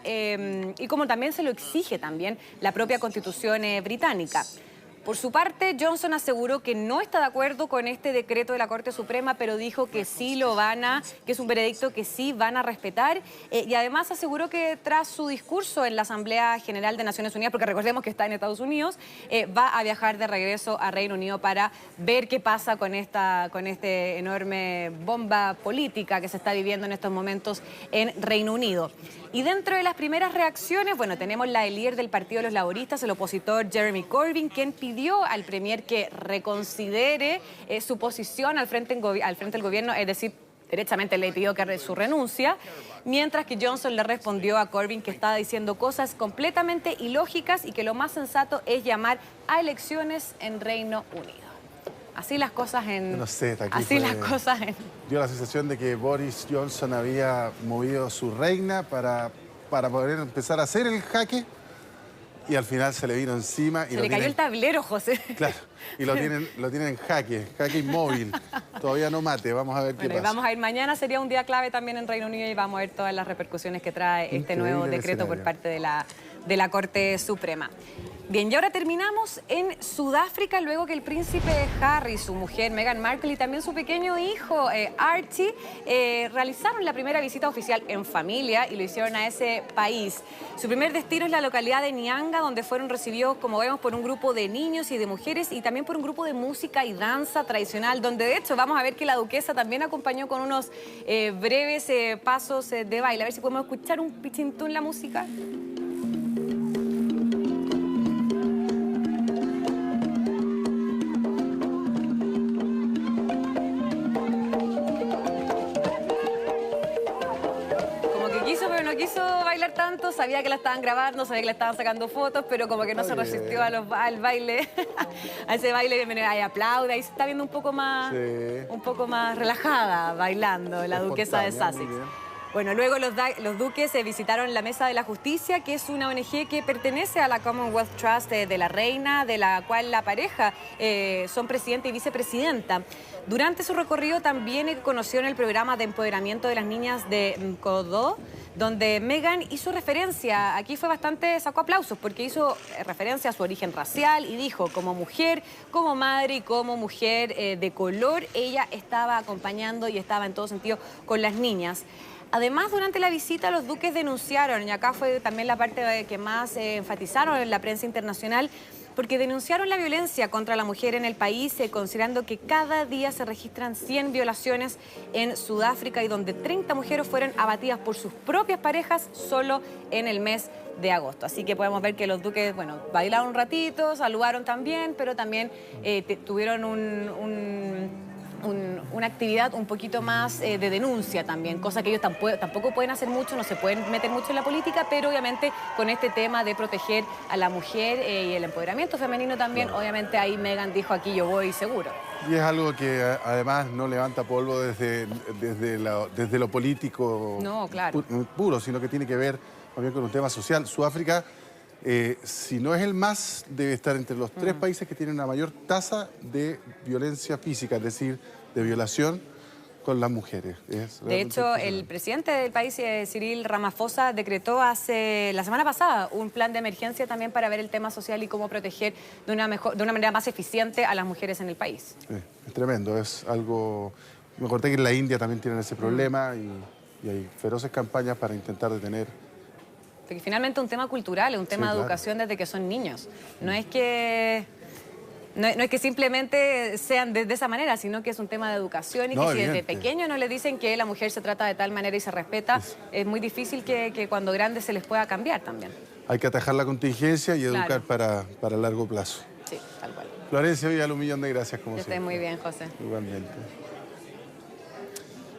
también se lo exige también la propia Constitución británica. Por su parte, Johnson aseguró que no está de acuerdo con este decreto de la Corte Suprema, pero dijo que sí que es un veredicto que sí van a respetar. Y además aseguró que tras su discurso en la Asamblea General de Naciones Unidas, porque recordemos que está en Estados Unidos, va a viajar de regreso a Reino Unido para ver qué pasa con este enorme bomba política que se está viviendo en estos momentos en Reino Unido. Y dentro de las primeras reacciones, bueno, tenemos la del líder del Partido de los Laboristas, el opositor Jeremy Corbyn, quien pidió al premier que reconsidere su posición al frente del gobierno, es decir, derechamente le pidió que su renuncia, mientras que Johnson le respondió a Corbyn que estaba diciendo cosas completamente ilógicas y que lo más sensato es llamar a elecciones en Reino Unido. Así las cosas en... No sé, dio la sensación de que Boris Johnson había movido su reina para poder empezar a hacer el jaque y al final se le vino encima. Se le cayó el tablero, José. Claro, y lo tienen en jaque inmóvil. Todavía no mate, vamos a ver qué pasa. Vamos a ir mañana, sería un día clave también en Reino Unido y vamos a ver todas las repercusiones que trae este nuevo decreto por parte de la Corte Suprema. Bien, y ahora terminamos en Sudáfrica, luego que el príncipe Harry, su mujer Meghan Markle y también su pequeño hijo Archie realizaron la primera visita oficial en familia y lo hicieron a ese país. Su primer destino es la localidad de Nyanga, donde fueron recibidos, como vemos, por un grupo de niños y de mujeres y también por un grupo de música y danza tradicional, donde de hecho vamos a ver que la duquesa también acompañó con unos breves pasos de baile. A ver si podemos escuchar un pichintún la música. Tanto, sabía que la estaban grabando, sabía que le estaban sacando fotos, pero como que no se resistió al baile, a ese baile que ahí aplaude, ahí se está viendo un poco más relajada bailando la duquesa de Sussex. Bueno, luego los duques visitaron la Mesa de la Justicia, que es una ONG que pertenece a la Commonwealth Trust de la reina, de la cual la pareja son presidente y vicepresidenta. Durante su recorrido también conocieron el programa de empoderamiento de las niñas de Mkodo, donde Meghan hizo referencia, aquí sacó aplausos, porque hizo referencia a su origen racial y dijo, como mujer, como madre y como mujer de color, ella estaba acompañando y estaba en todo sentido con las niñas. Además, durante la visita, los duques denunciaron, y acá fue también la parte que más enfatizaron en la prensa internacional, porque denunciaron la violencia contra la mujer en el país, considerando que cada día se registran 100 violaciones en Sudáfrica y donde 30 mujeres fueron abatidas por sus propias parejas solo en el mes de agosto. Así que podemos ver que los duques, bueno, bailaron un ratito, saludaron también, pero también tuvieron una actividad un poquito más de denuncia también, cosa que ellos tampoco pueden hacer mucho, no se pueden meter mucho en la política, pero obviamente con este tema de proteger a la mujer y el empoderamiento femenino también, obviamente ahí Meghan dijo, aquí yo voy seguro. Y es algo que además no levanta polvo desde lo político puro, sino que tiene que ver también con un tema social. Sudáfrica, si no es el más, debe estar entre los 3 países que tienen una mayor tasa de violencia física, es decir, de violación con las mujeres. De hecho, el presidente del país, Cyril Ramaphosa, decretó la semana pasada un plan de emergencia también para ver el tema social y cómo proteger de una manera más eficiente a las mujeres en el país. Es tremendo, es algo... Me acordé que en la India también tienen ese problema y hay feroces campañas para intentar detener. Porque finalmente es un tema cultural, es un tema de educación desde que son niños. No es que simplemente sean de esa manera, sino que es un tema de educación y que si desde pequeño no le dicen que la mujer se trata de tal manera y se respeta, es muy difícil que cuando grandes se les pueda cambiar también. Hay que atajar la contingencia y educar para largo plazo. Sí, tal cual. Florencia Vidal, un millón de gracias como siempre. Que estés muy bien, José. Igualmente.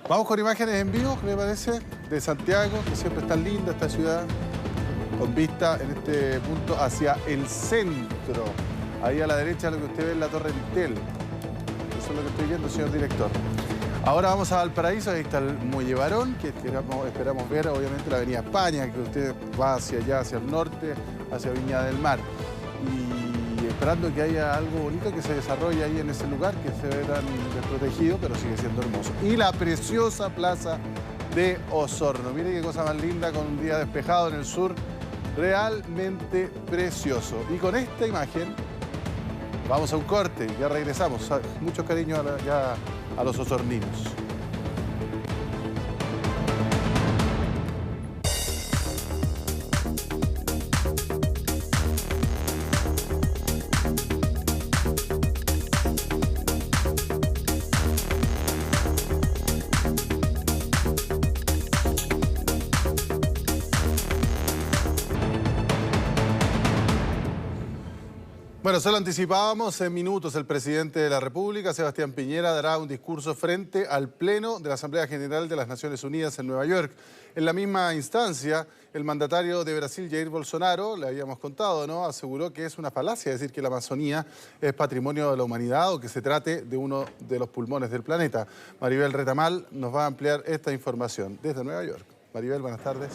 Vamos con imágenes en vivo, ¿qué me parece? De Santiago, que siempre está linda esta ciudad, con vista en este punto hacia el centro. Ahí a la derecha lo que usted ve es la Torre Entel. Eso es lo que estoy viendo, señor director. Ahora vamos a Valparaíso, ahí está el Muelle Barón, que esperamos ver, obviamente, la Avenida España, que usted va hacia allá, hacia el norte, hacia Viña del Mar. Y esperando que haya algo bonito que se desarrolle ahí en ese lugar, que se ve tan desprotegido, pero sigue siendo hermoso. Y la preciosa plaza de Osorno. Mire qué cosa más linda, con un día despejado en el sur, realmente precioso. Y con esta imagen vamos a un corte y ya regresamos. Mucho cariño a los osorninos. Bueno, se lo anticipábamos en minutos. El presidente de la República, Sebastián Piñera, dará un discurso frente al Pleno de la Asamblea General de las Naciones Unidas en Nueva York. En la misma instancia, el mandatario de Brasil, Jair Bolsonaro, le habíamos contado, ¿no?, aseguró que es una falacia decir que la Amazonía es patrimonio de la humanidad o que se trate de uno de los pulmones del planeta. Maribel Retamal nos va a ampliar esta información desde Nueva York. Maribel, buenas tardes.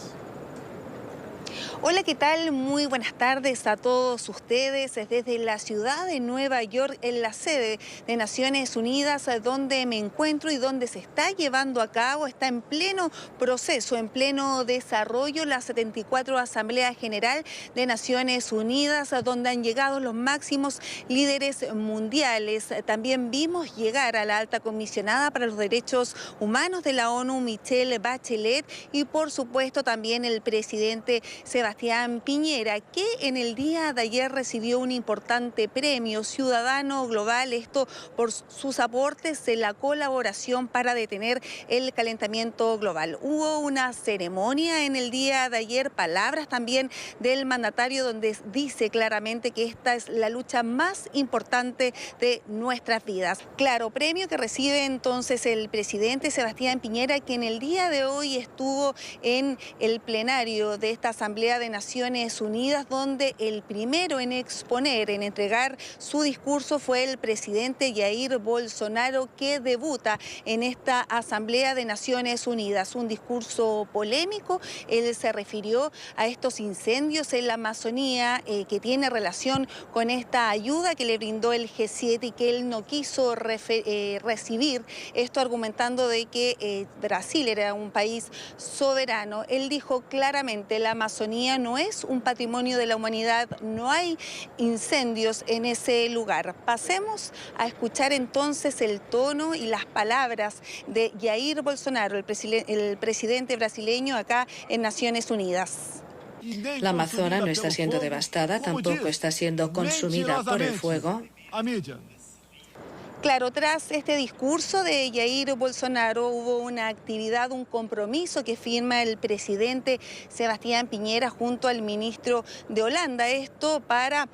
Hola, ¿qué tal? Muy buenas tardes a todos ustedes desde la ciudad de Nueva York, en la sede de Naciones Unidas, donde me encuentro y donde se está llevando a cabo, está en pleno proceso, en pleno desarrollo, la 74 Asamblea General de Naciones Unidas, donde han llegado los máximos líderes mundiales. También vimos llegar a la alta comisionada para los derechos humanos de la ONU, Michelle Bachelet, y por supuesto también el presidente Sebastián Piñera, que en el día de ayer recibió un importante premio Ciudadano Global, esto por sus aportes en la colaboración para detener el calentamiento global. Hubo una ceremonia en el día de ayer, palabras también del mandatario donde dice claramente que esta es la lucha más importante de nuestras vidas. Claro, premio que recibe entonces el presidente Sebastián Piñera, que en el día de hoy estuvo en el plenario de esta Asamblea de Naciones Unidas, donde el primero en exponer, en entregar su discurso fue el presidente Jair Bolsonaro, que debuta en esta Asamblea de Naciones Unidas. Un discurso polémico, él se refirió a estos incendios en la Amazonía que tiene relación con esta ayuda que le brindó el G7 y que él no quiso recibir, esto argumentando de que Brasil era un país soberano. Él dijo claramente, la Amazonía no es un patrimonio de la humanidad, no hay incendios en ese lugar. Pasemos a escuchar entonces el tono y las palabras de Jair Bolsonaro, el presidente brasileño acá en Naciones Unidas. La Amazona no está siendo devastada, tampoco está siendo consumida por el fuego. Claro, tras este discurso de Jair Bolsonaro hubo una actividad, un compromiso que firma el presidente Sebastián Piñera junto al ministro de Holanda. Esto para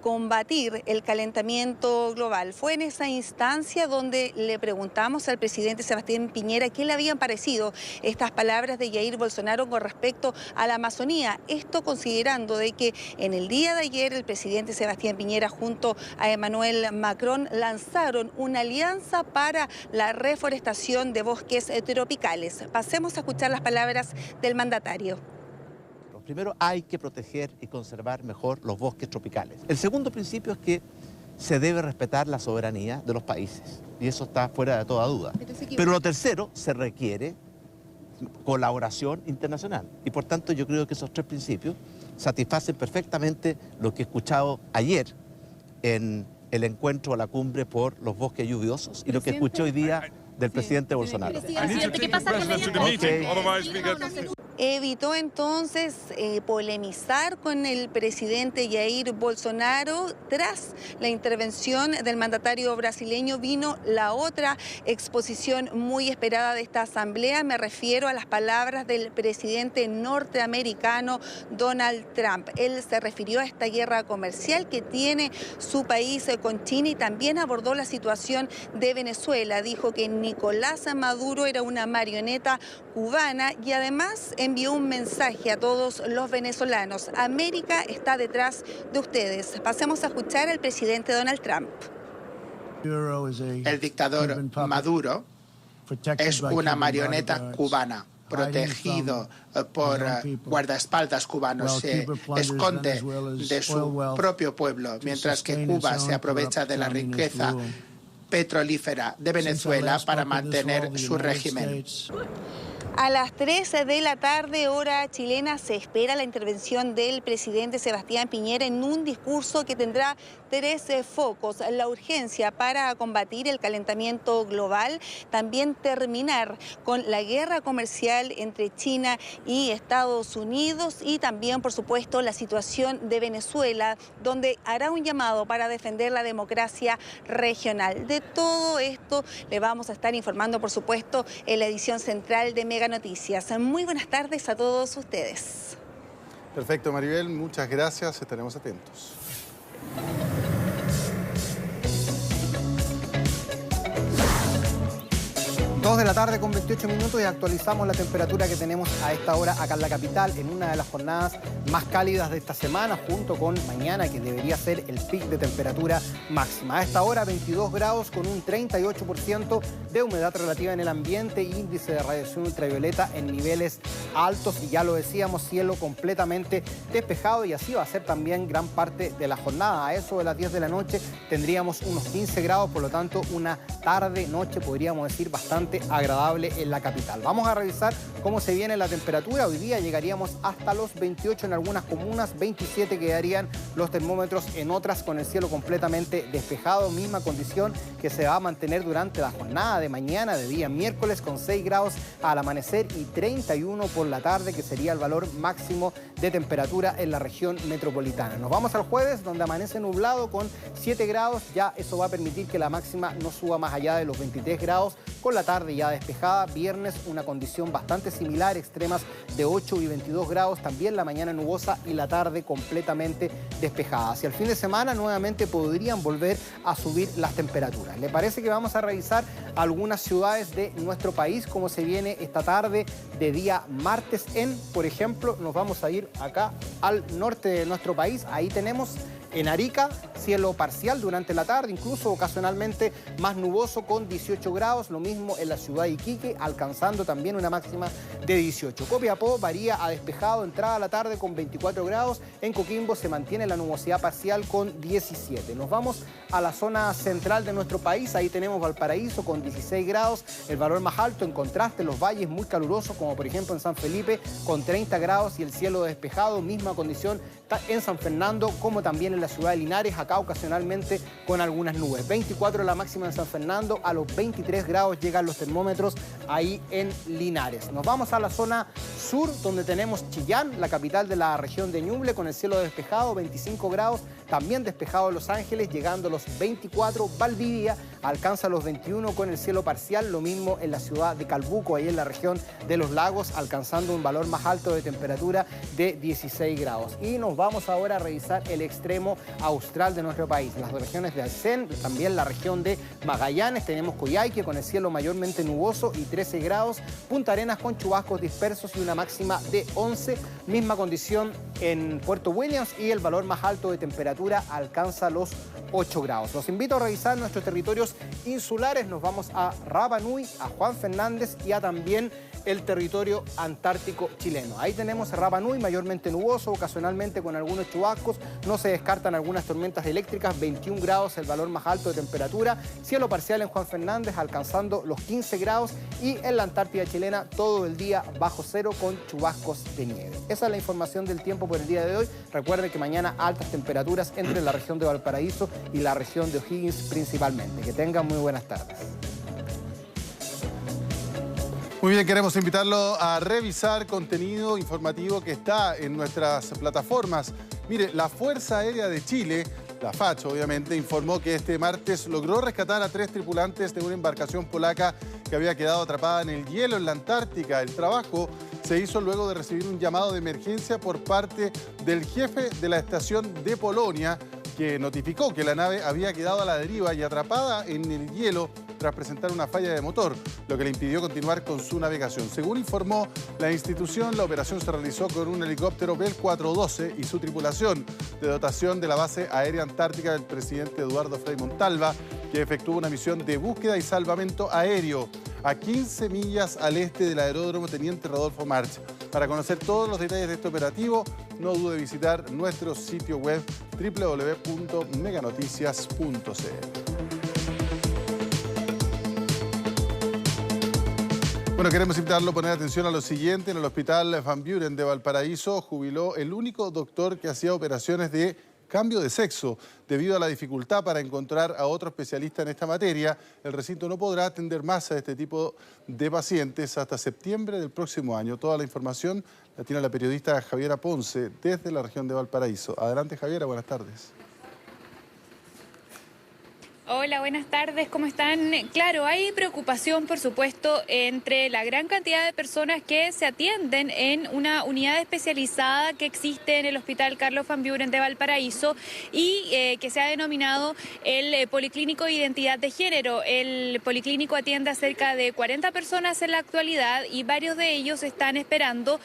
combatir el calentamiento global. Fue en esa instancia donde le preguntamos al presidente Sebastián Piñera qué le habían parecido estas palabras de Jair Bolsonaro con respecto a la Amazonía. Esto considerando de que en el día de ayer el presidente Sebastián Piñera junto a Emmanuel Macron lanzaron una alianza para la reforestación de bosques tropicales. Pasemos a escuchar las palabras del mandatario. Primero, hay que proteger y conservar mejor los bosques tropicales. El segundo principio es que se debe respetar la soberanía de los países, y eso está fuera de toda duda. Pero lo tercero, se requiere colaboración internacional, y por tanto yo creo que esos tres principios satisfacen perfectamente lo que he escuchado ayer en el encuentro a la cumbre por los bosques lluviosos y lo que escuché hoy día del presidente Bolsonaro. ¿Qué pasa Evitó entonces polemizar con el presidente Jair Bolsonaro. Tras la intervención del mandatario brasileño vino la otra exposición muy esperada de esta asamblea. Me refiero a las palabras del presidente norteamericano Donald Trump. Él se refirió a esta guerra comercial que tiene su país con China y también abordó la situación de Venezuela. Dijo que Nicolás Maduro era una marioneta cubana y además envió un mensaje a todos los venezolanos. América está detrás de ustedes. Pasemos a escuchar al presidente Donald Trump. El dictador Maduro es una marioneta cubana, protegido por guardaespaldas cubanos, se esconde de su propio pueblo, mientras que Cuba se aprovecha de la riqueza petrolífera de Venezuela para mantener su régimen. A las 13 de la tarde, hora chilena, se espera la intervención del presidente Sebastián Piñera en un discurso que tendrá 13 focos. La urgencia para combatir el calentamiento global, también terminar con la guerra comercial entre China y Estados Unidos y también, por supuesto, la situación de Venezuela, donde hará un llamado para defender la democracia regional. De todo esto le vamos a estar informando, por supuesto, en la edición central de Mega Noticias. Muy buenas tardes a todos ustedes. Perfecto, Maribel, muchas gracias, estaremos atentos. 2 de la tarde con 28 minutos y actualizamos la temperatura que tenemos a esta hora acá en la capital, en una de las jornadas más cálidas de esta semana, junto con mañana, que debería ser el pic de temperatura máxima. A esta hora 22 grados con un 38% de humedad relativa en el ambiente, índice de radiación ultravioleta en niveles altos y ya lo decíamos, cielo completamente despejado, y así va a ser también gran parte de la jornada. A eso de las 10 de la noche tendríamos unos 15 grados, por lo tanto una tarde-noche podríamos decir bastante agradable en la capital. Vamos a revisar cómo se viene la temperatura. Hoy día llegaríamos hasta los 28 en algunas comunas, 27 quedarían los termómetros en otras, con el cielo completamente despejado, misma condición que se va a mantener durante la jornada de mañana, de día miércoles, con 6 grados al amanecer y 31 por la tarde, que sería el valor máximo de temperatura en la región metropolitana. Nos vamos al jueves, donde amanece nublado con 7 grados, ya eso va a permitir que la máxima no suba más allá de los 23 grados, con la tarde ya despejada. Viernes una condición bastante similar, extremas de 8 y 22 grados, también la mañana nubosa y la tarde completamente despejada. Hacia el fin de semana nuevamente podrían volver a subir las temperaturas. ¿Le parece que vamos a revisar algunas ciudades de nuestro país, cómo se viene esta tarde de día martes? Por ejemplo, nos vamos a ir acá al norte de nuestro país. Ahí tenemos en Arica, cielo parcial durante la tarde, incluso ocasionalmente más nuboso con 18 grados. Lo mismo en la ciudad de Iquique, alcanzando también una máxima de 18. Copiapó varía a despejado, entrada a la tarde con 24 grados. En Coquimbo se mantiene la nubosidad parcial con 17. Nos vamos a la zona central de nuestro país. Ahí tenemos Valparaíso con 16 grados. El valor más alto, en contraste, los valles muy calurosos, como por ejemplo en San Felipe con 30 grados y el cielo despejado. Misma condición en San Fernando, como también en la ciudad de Linares, acá ocasionalmente con algunas nubes. 24 la máxima en San Fernando, a los 23 grados llegan los termómetros ahí en Linares. Nos vamos a la zona sur, donde tenemos Chillán, la capital de la región de Ñuble, con el cielo despejado, 25 grados. también despejado en Los Ángeles, llegando a los 24. Valdivia alcanza los 21 con el cielo parcial, lo mismo en la ciudad de Calbuco, ahí en la región de Los Lagos, alcanzando un valor más alto de temperatura de 16 grados. Y nos vamos ahora a revisar el extremo austral de nuestro país, las regiones de Aysén, también la región de Magallanes, tenemos Coyhaique con el cielo mayormente nuboso y 13 grados, Punta Arenas con chubascos dispersos y una máxima de 11, misma condición en Puerto Williams y el valor más alto de temperatura alcanza los 8 grados. Los invito a revisar nuestros territorios insulares, nos vamos a Rapa Nui, a Juan Fernández y a también el territorio antártico chileno. Ahí tenemos a Rapa Nui, mayormente nuboso, ocasionalmente con algunos chubascos, no se descartan algunas tormentas eléctricas, 21 grados el valor más alto de temperatura, cielo parcial en Juan Fernández alcanzando los 15 grados y en la Antártida chilena todo el día bajo cero con chubascos de nieve. Esa es la información del tiempo por el día de hoy. Recuerde que mañana altas temperaturas entre la región de Valparaíso y la región de O'Higgins principalmente. Que tengan muy buenas tardes. Muy bien, queremos invitarlo a revisar contenido informativo que está en nuestras plataformas. Mire, la Fuerza Aérea de Chile, la FACH obviamente, informó que este martes logró rescatar a 3 tripulantes de una embarcación polaca que había quedado atrapada en el hielo en la Antártica. El trabajo se hizo luego de recibir un llamado de emergencia por parte del jefe de la estación de Polonia, que notificó que la nave había quedado a la deriva y atrapada en el hielo tras presentar una falla de motor, lo que le impidió continuar con su navegación. Según informó la institución, la operación se realizó con un helicóptero Bell 412 y su tripulación de dotación de la base aérea antártica del presidente Eduardo Frei Montalva, que efectuó una misión de búsqueda y salvamento aéreo a 15 millas al este del aeródromo Teniente Rodolfo March. Para conocer todos los detalles de este operativo, no dude visitar nuestro sitio web www.meganoticias.cl. Bueno, queremos invitarlo a poner atención a lo siguiente. En el Hospital Van Buren de Valparaíso jubiló el único doctor que hacía operaciones de cambio de sexo. Debido a la dificultad para encontrar a otro especialista en esta materia, el recinto no podrá atender más a este tipo de pacientes hasta septiembre del próximo año. Toda la información la tiene la periodista Javiera Ponce desde la región de Valparaíso. Adelante, Javiera, buenas tardes. Hola, buenas tardes, ¿cómo están? Claro, hay preocupación, por supuesto, entre la gran cantidad de personas que se atienden en una unidad especializada que existe en el Hospital Carlos Van Buren de Valparaíso y que se ha denominado el Policlínico de Identidad de Género. El Policlínico atiende a cerca de 40 personas en la actualidad y varios de ellos están esperando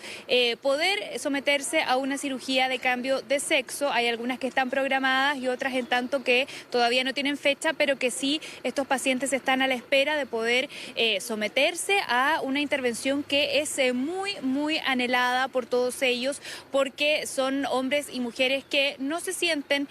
poder someterse a una cirugía de cambio de sexo. Hay algunas que están programadas y otras en tanto que todavía no tienen fecha, pero que sí, estos pacientes están a la espera de poder someterse a una intervención que es muy anhelada por todos ellos, porque son hombres y mujeres que no se sienten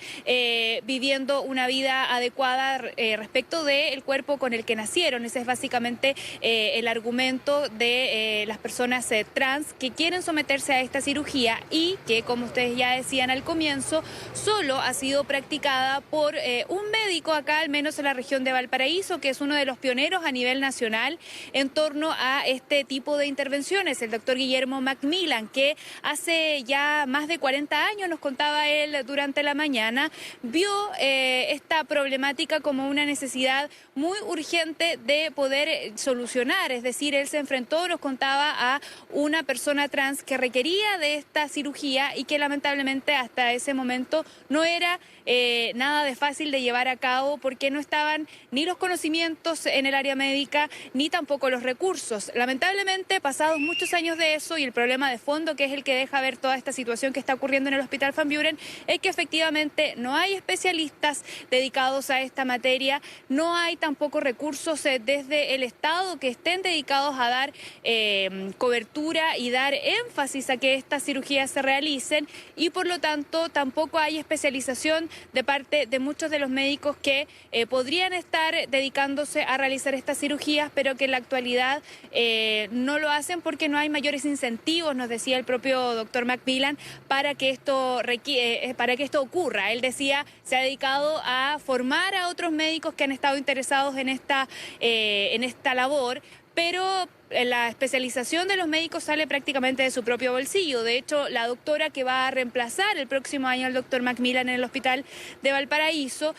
viviendo una vida adecuada respecto del cuerpo con el que nacieron. Ese es básicamente el argumento de las personas trans que quieren someterse a esta cirugía y que, como ustedes ya decían al comienzo, solo ha sido practicada por un médico acá, al menos en la región de Valparaíso, que es uno de los pioneros a nivel nacional en torno a este tipo de intervenciones, el doctor Guillermo Macmillan, que hace ya más de 40 años, nos contaba él durante la mañana, vio esta problemática como una necesidad muy urgente de poder solucionar. Es decir, él se enfrentó, nos contaba, a una persona trans que requería de esta cirugía y que lamentablemente hasta ese momento no era nada de fácil de llevar a cabo, porque no estaban ni los conocimientos en el área médica ni tampoco los recursos. Lamentablemente, pasados muchos años de eso, y el problema de fondo, que es el que deja ver toda esta situación que está ocurriendo en el Hospital Van Buren, es que efectivamente no hay especialistas dedicados a esta materia, no hay tampoco recursos desde el Estado que estén dedicados a dar cobertura y dar énfasis a que estas cirugías se realicen, y por lo tanto tampoco hay especialización de parte de muchos de los médicos que podrían estar dedicándose a realizar estas cirugías, pero que en la actualidad no lo hacen porque no hay mayores incentivos, nos decía el propio doctor Macmillan, para que esto ocurra. Él decía, se ha dedicado a formar a otros médicos que han estado interesados en esta labor, pero la especialización de los médicos sale prácticamente de su propio bolsillo. De hecho, la doctora que va a reemplazar el próximo año al doctor Macmillan en el hospital de Valparaíso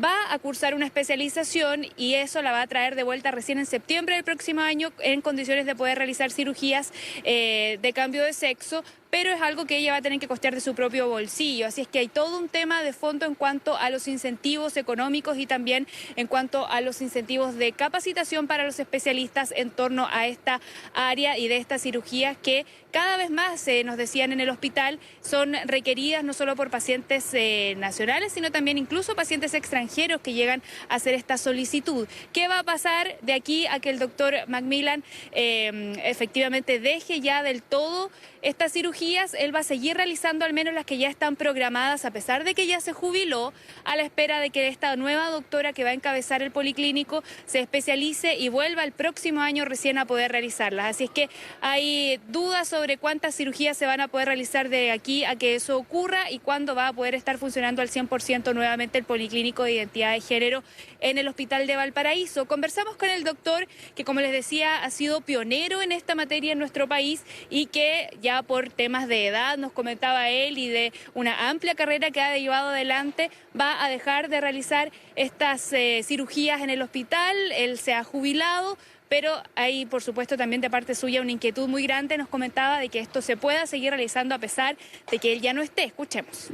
va a cursar una especialización y eso la va a traer de vuelta recién en septiembre del próximo año en condiciones de poder realizar cirugías de cambio de sexo, pero es algo que ella va a tener que costear de su propio bolsillo. Así es que hay todo un tema de fondo en cuanto a los incentivos económicos y también en cuanto a los incentivos de capacitación para los especialistas en torno a esta área y de estas cirugías que cada vez más, nos decían en el hospital, son requeridas no solo por pacientes nacionales, sino también incluso pacientes extranjeros que llegan a hacer esta solicitud. ¿Qué va a pasar de aquí a que el doctor Macmillan efectivamente deje ya del todo estas cirugías? Él va a seguir realizando al menos las que ya están programadas, a pesar de que ya se jubiló, a la espera de que esta nueva doctora que va a encabezar el policlínico se especialice y vuelva el próximo año recién a poder realizarlas. Así es que hay dudas sobre cuántas cirugías se van a poder realizar de aquí a que eso ocurra y cuándo va a poder estar funcionando al 100% nuevamente el policlínico de identidad de género en el hospital de Valparaíso. Conversamos con el doctor que, como les decía, ha sido pionero en esta materia en nuestro país y que ya por temas de edad, nos comentaba él, y de una amplia carrera que ha llevado adelante, va a dejar de realizar estas cirugías en el hospital. Él se ha jubilado, pero hay, por supuesto, también de parte suya una inquietud muy grande. Nos comentaba de que esto se pueda seguir realizando a pesar de que él ya no esté. Escuchemos.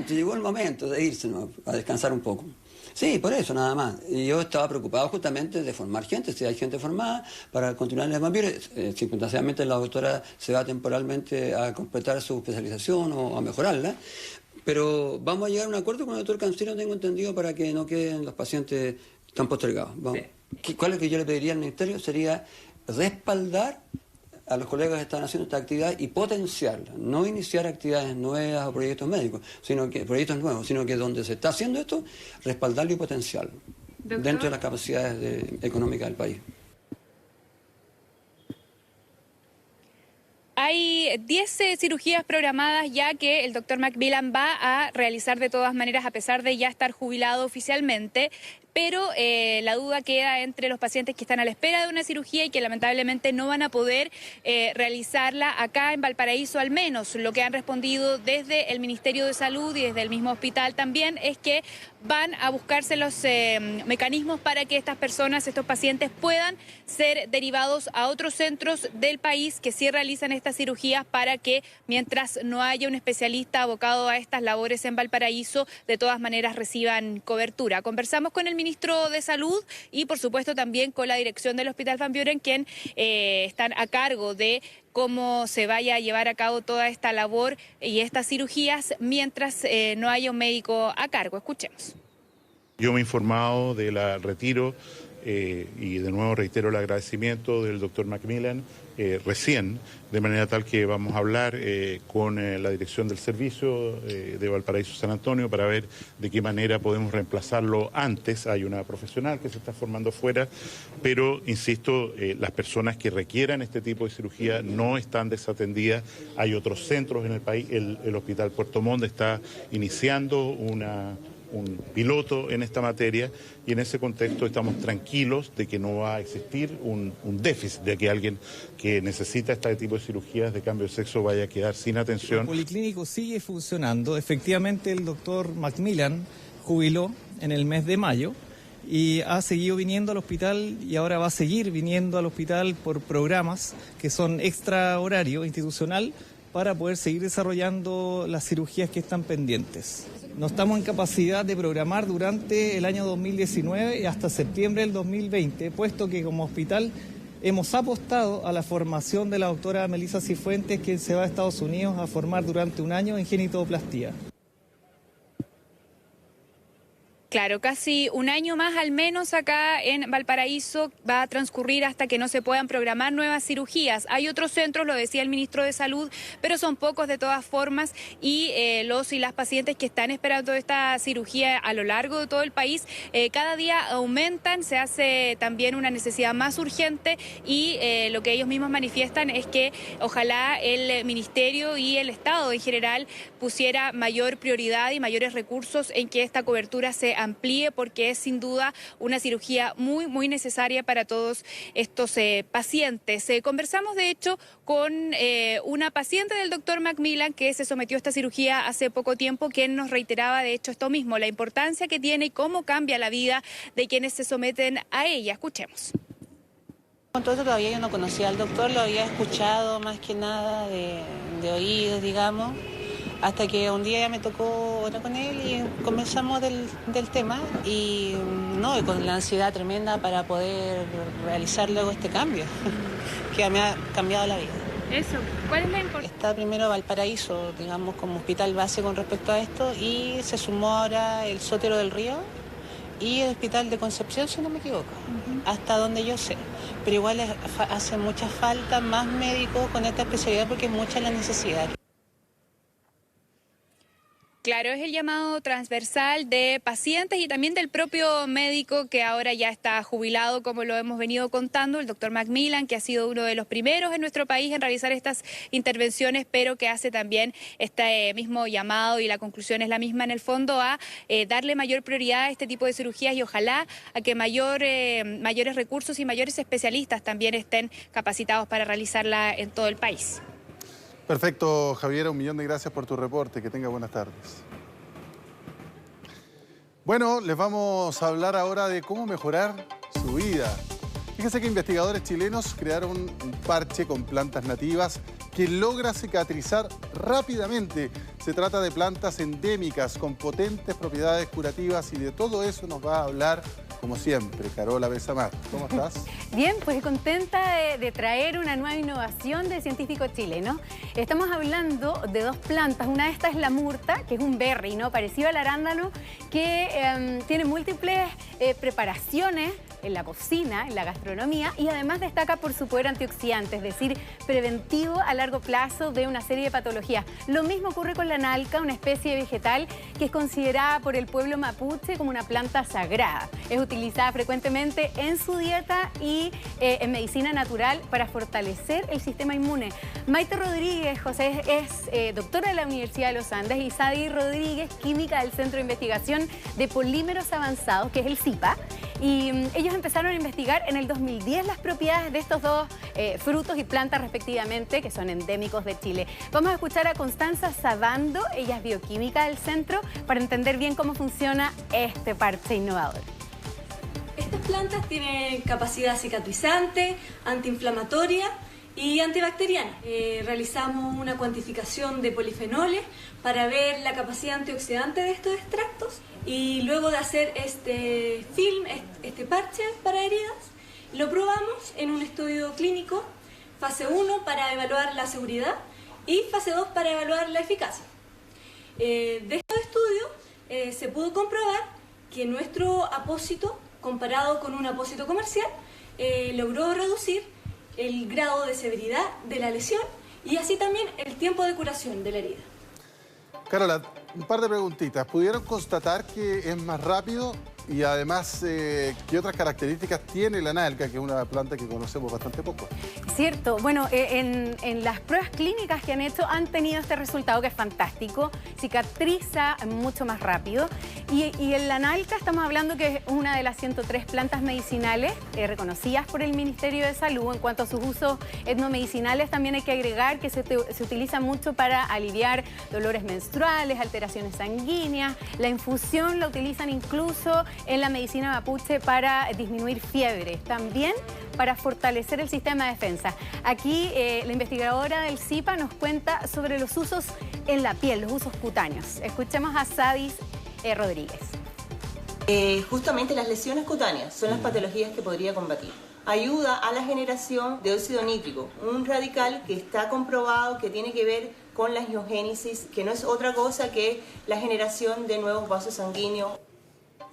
Llegó el momento de irse, ¿no?, a descansar un poco. Sí, por eso nada más. Y yo estaba preocupado justamente de formar gente, si hay gente formada, para continuar en el vampiro. Circunstancialmente la doctora se va temporalmente a completar su especialización o a mejorarla. Pero vamos a llegar a un acuerdo con el doctor Cancino, tengo entendido, para que no queden los pacientes tan postergados. Vamos. Sí. ¿Cuál es lo que yo le pediría al Ministerio? Sería respaldar a los colegas que están haciendo esta actividad y potenciarla, no iniciar actividades nuevas o proyectos médicos, proyectos nuevos, sino que donde se está haciendo esto, respaldarlo y potenciarlo, ¿doctor?, dentro de las capacidades económicas del país. Hay 10 cirugías programadas ya que el doctor Macmillan va a realizar de todas maneras, a pesar de ya estar jubilado oficialmente. Pero la duda queda entre los pacientes que están a la espera de una cirugía y que lamentablemente no van a poder realizarla acá en Valparaíso al menos. Lo que han respondido desde el Ministerio de Salud y desde el mismo hospital también es que van a buscarse los mecanismos para que estas personas, estos pacientes, puedan ser derivados a otros centros del país que sí realizan estas cirugías, para que mientras no haya un especialista abocado a estas labores en Valparaíso, de todas maneras reciban cobertura. Conversamos con el ministro de Salud y por supuesto también con la dirección del Hospital Van Buren, quien están a cargo de cómo se vaya a llevar a cabo toda esta labor y estas cirugías mientras no haya un médico a cargo. Escuchemos. Yo me he informado del retiro y de nuevo reitero el agradecimiento del doctor Macmillan recién, de manera tal que vamos a hablar con la dirección del servicio de Valparaíso San Antonio para ver de qué manera podemos reemplazarlo antes. Hay una profesional que se está formando fuera, pero insisto, las personas que requieran este tipo de cirugía no están desatendidas. Hay otros centros en el país. El Hospital Puerto Montt está iniciando un piloto en esta materia y en ese contexto estamos tranquilos de que no va a existir un déficit, de que alguien que necesita este tipo de cirugías de cambio de sexo vaya a quedar sin atención. El policlínico sigue funcionando. Efectivamente, el doctor Macmillan jubiló en el mes de mayo y ha seguido viniendo al hospital y ahora va a seguir viniendo al hospital por programas que son extra horario institucional para poder seguir desarrollando las cirugías que están pendientes. No estamos en capacidad de programar durante el año 2019 y hasta septiembre del 2020, puesto que como hospital hemos apostado a la formación de la doctora Melissa Cifuentes, quien se va a Estados Unidos a formar durante un año en genitoplastía. Claro, casi un año más al menos acá en Valparaíso va a transcurrir hasta que no se puedan programar nuevas cirugías. Hay otros centros, lo decía el ministro de Salud, pero son pocos de todas formas y los y las pacientes que están esperando esta cirugía a lo largo de todo el país cada día aumentan, se hace también una necesidad más urgente y lo que ellos mismos manifiestan es que ojalá el ministerio y el Estado en general pusiera mayor prioridad y mayores recursos en que esta cobertura se amplíe, porque es sin duda una cirugía muy necesaria para todos estos pacientes. Conversamos de hecho con una paciente del doctor Macmillan que se sometió a esta cirugía hace poco tiempo, quien nos reiteraba de hecho esto mismo, la importancia que tiene y cómo cambia la vida de quienes se someten a ella. Escuchemos. Con todo esto todavía yo no conocía al doctor, lo había escuchado más que nada de oídos, digamos, hasta que un día ya me tocó hablar con él y conversamos del tema y con la ansiedad tremenda para poder realizar luego este cambio, que me ha cambiado la vida. Eso, ¿cuál es la importancia? Está primero Valparaíso, digamos, como hospital base con respecto a esto, y se sumó ahora el Sotero del Río y el Hospital de Concepción, si no me equivoco, hasta donde yo sé. Pero igual hace mucha falta más médicos con esta especialidad porque es mucha la necesidad. Claro, es el llamado transversal de pacientes y también del propio médico que ahora ya está jubilado, como lo hemos venido contando, el doctor Macmillan, que ha sido uno de los primeros en nuestro país en realizar estas intervenciones, pero que hace también este mismo llamado, y la conclusión es la misma en el fondo, a darle mayor prioridad a este tipo de cirugías y ojalá a que mayores recursos y mayores especialistas también estén capacitados para realizarla en todo el país. Perfecto, Javiera, 1 millón de gracias por tu reporte. Que tenga buenas tardes. Bueno, les vamos a hablar ahora de cómo mejorar su vida. Fíjense que investigadores chilenos crearon un parche con plantas nativas que logra cicatrizar rápidamente. Se trata de plantas endémicas con potentes propiedades curativas y de todo eso nos va a hablar, como siempre, Carola Besamar. ¿Cómo estás? Bien, pues contenta de traer una nueva innovación del científico chileno. Estamos hablando de 2 plantas. Una de estas es la murta, que es un berry, ¿no? Parecido al arándano, que tiene múltiples preparaciones en la cocina, en la gastronomía, y además destaca por su poder antioxidante, es decir, preventivo a largo plazo de una serie de patologías. Lo mismo ocurre con la nalca, una especie vegetal que es considerada por el pueblo mapuche como una planta sagrada. Es utilizada frecuentemente en su dieta y en medicina natural para fortalecer el sistema inmune. Maite Rodríguez, José, es doctora de la Universidad de los Andes, y Sadi Rodríguez, química del Centro de Investigación de Polímeros Avanzados, que es el CIPA, y ellos empezaron a investigar en el 2010 las propiedades de estos 2 frutos y plantas respectivamente, que son endémicos de Chile. Vamos a escuchar a Constanza Sabando, ella es bioquímica del centro, para entender bien cómo funciona este parche innovador. Estas plantas tienen capacidad cicatrizante, antiinflamatoria y antibacteriana. Realizamos una cuantificación de polifenoles para ver la capacidad antioxidante de estos extractos, y luego de hacer este film, este parche para heridas, lo probamos en un estudio clínico, fase 1 para evaluar la seguridad y fase 2 para evaluar la eficacia. De estos estudios se pudo comprobar que nuestro apósito, comparado con un apósito comercial, logró reducir el grado de severidad de la lesión y así también el tiempo de curación de la herida. Carola, un par de preguntitas. ¿Pudieron constatar que es más rápido? Y además, ¿qué otras características tiene la nalca, que es una planta que conocemos bastante poco? Cierto. Bueno, en las pruebas clínicas que han hecho han tenido este resultado que es fantástico. Cicatriza mucho más rápido. Y en la nalca estamos hablando que es una de las 103 plantas medicinales reconocidas por el Ministerio de Salud. En cuanto a sus usos etnomedicinales, también hay que agregar que se utiliza mucho para aliviar dolores menstruales, alteraciones sanguíneas. La infusión la utilizan incluso en la medicina mapuche para disminuir fiebre, también para fortalecer el sistema de defensa. Aquí la investigadora del CIPA nos cuenta sobre los usos en la piel, los usos cutáneos. Escuchemos a Sadis Rodríguez. Justamente las lesiones cutáneas son las patologías que podría combatir. Ayuda a la generación de óxido nítrico, un radical que está comprobado que tiene que ver con la angiogénesis, que no es otra cosa que la generación de nuevos vasos sanguíneos.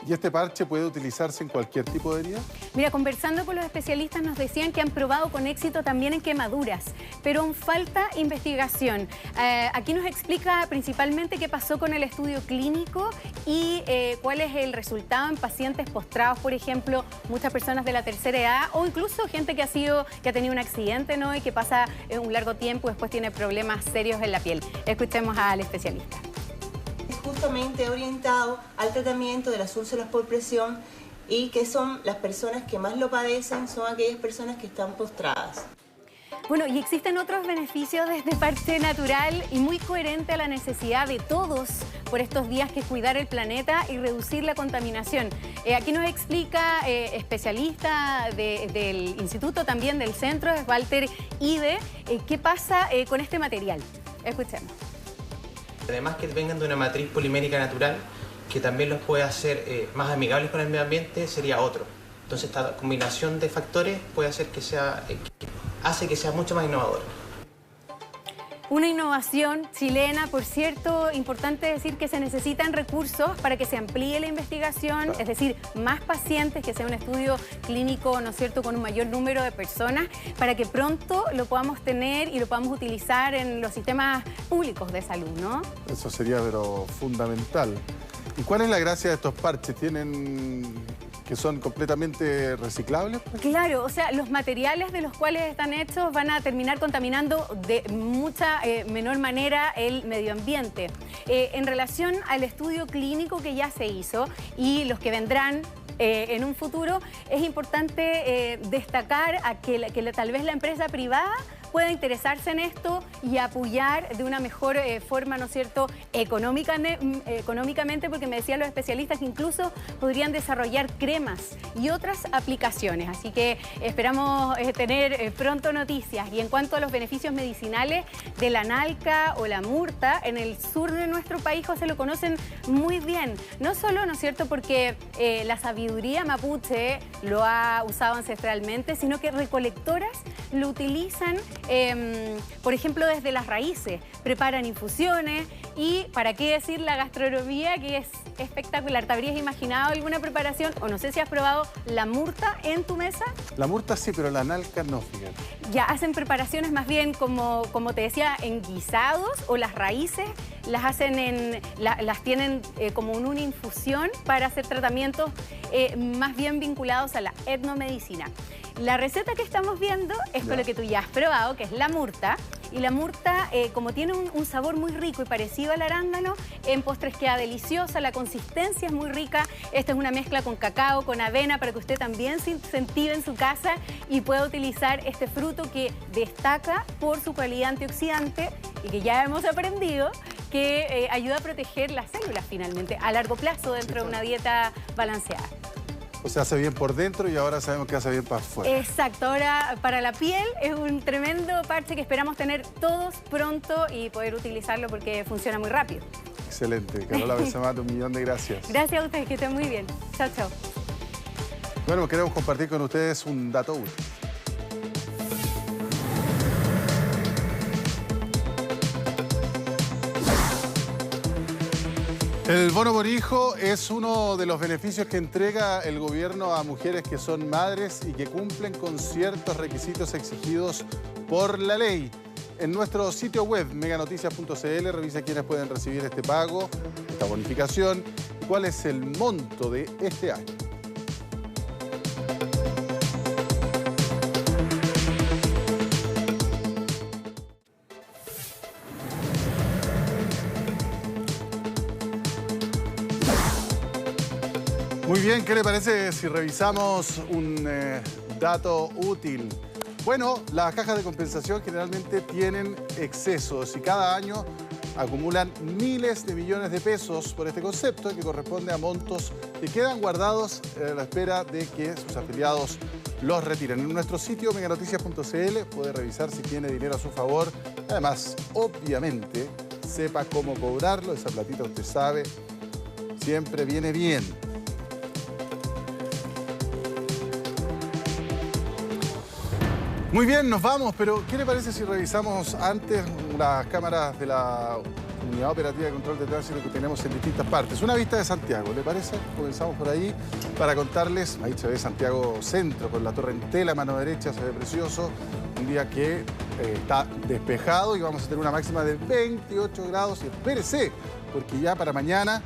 ¿Y este parche puede utilizarse en cualquier tipo de herida? Mira, conversando con los especialistas nos decían que han probado con éxito también en quemaduras, pero aún falta investigación. Aquí nos explica principalmente qué pasó con el estudio clínico y cuál es el resultado en pacientes postrados, por ejemplo, muchas personas de la tercera edad o incluso gente que ha tenido un accidente, ¿no? Y que pasa un largo tiempo y después tiene problemas serios en la piel. Escuchemos al especialista. justamente orientado al tratamiento de las úlceras por presión y que son las personas que más lo padecen, son aquellas personas que están postradas. Bueno, y existen otros beneficios de este parche natural y muy coherente a la necesidad de todos por estos días, que es cuidar el planeta y reducir la contaminación. Aquí nos explica especialista del instituto, también del centro, es Walter Ide, qué pasa con este material. Escuchemos. Además que vengan de una matriz polimérica natural, que también los puede hacer más amigables con el medio ambiente, sería otro. Entonces esta combinación de factores puede hacer que sea... hace que sea mucho más innovador. Una innovación chilena, por cierto, importante decir que se necesitan recursos para que se amplíe la investigación, es decir, más pacientes, que sea un estudio clínico, ¿no es cierto?, con un mayor número de personas, para que pronto lo podamos tener y lo podamos utilizar en los sistemas públicos de salud, ¿no? Eso sería, pero fundamental. ¿Y cuál es la gracia de estos parches? ¿Tienen que son completamente reciclables? Claro, o sea, los materiales de los cuales están hechos van a terminar contaminando de mucha menor manera el medio ambiente. En relación al estudio clínico que ya se hizo y los que vendrán en un futuro, es importante destacar a que tal vez la empresa privada pueda interesarse en esto y apoyar de una mejor forma, ¿no es cierto?, económicamente, porque me decían los especialistas que incluso podrían desarrollar cremas y otras aplicaciones. Así que esperamos tener pronto noticias. Y en cuanto a los beneficios medicinales de la nalca o la murta, en el sur de nuestro país, José, lo conocen muy bien. No solo, ¿no es cierto?, porque la sabiduría mapuche lo ha usado ancestralmente, sino que recolectoras lo utilizan, por ejemplo, desde las raíces. Preparan infusiones y, ¿para qué decir la gastronomía, que es espectacular? ¿Te habrías imaginado alguna preparación, o no sé si has probado la murta en tu mesa? La murta sí, pero la nalca no, fíjate. Ya hacen preparaciones más bien como te decía, en guisados, o las raíces las hacen las tienen como en una infusión para hacer tratamientos más bien vinculados a la etnomedicina. La receta que estamos viendo es con lo que tú ya has probado, que es la murta. Y la murta, como tiene un sabor muy rico y parecido al arándano, en postres queda deliciosa, la consistencia es muy rica. Esta es una mezcla con cacao, con avena, para que usted también se incentive en su casa y pueda utilizar este fruto que destaca por su calidad antioxidante y que ya hemos aprendido que ayuda a proteger las células finalmente a largo plazo dentro de una dieta balanceada. O sea, hace bien por dentro y ahora sabemos que hace bien para afuera. Exacto, ahora para la piel es un tremendo parche que esperamos tener todos pronto y poder utilizarlo porque funciona muy rápido. Excelente. Carola Benzemato, un millón de gracias. Gracias a ustedes, que estén muy bien. Chao, chao. Bueno, queremos compartir con ustedes un dato útil. El bono por hijo es uno de los beneficios que entrega el gobierno a mujeres que son madres y que cumplen con ciertos requisitos exigidos por la ley. En nuestro sitio web, meganoticias.cl, revisa quiénes pueden recibir este pago, esta bonificación, y cuál es el monto de este año. Muy bien, ¿qué le parece si revisamos un dato útil? Bueno, las cajas de compensación generalmente tienen excesos y cada año acumulan miles de millones de pesos por este concepto, que corresponde a montos que quedan guardados a la espera de que sus afiliados los retiren. En nuestro sitio meganoticias.cl puede revisar si tiene dinero a su favor. Además, obviamente, sepa cómo cobrarlo. Esa platita, usted sabe, siempre viene bien. Muy bien, nos vamos, pero ¿qué le parece si revisamos antes las cámaras de la Unidad Operativa de Control de Tránsito que tenemos en distintas partes? Una vista de Santiago, ¿le parece? Comenzamos por ahí para contarles. Ahí se ve Santiago Centro con la torre Entel a mano derecha, se ve precioso. Un día que está despejado y vamos a tener una máxima de 28 grados. Y espérese, porque ya para mañana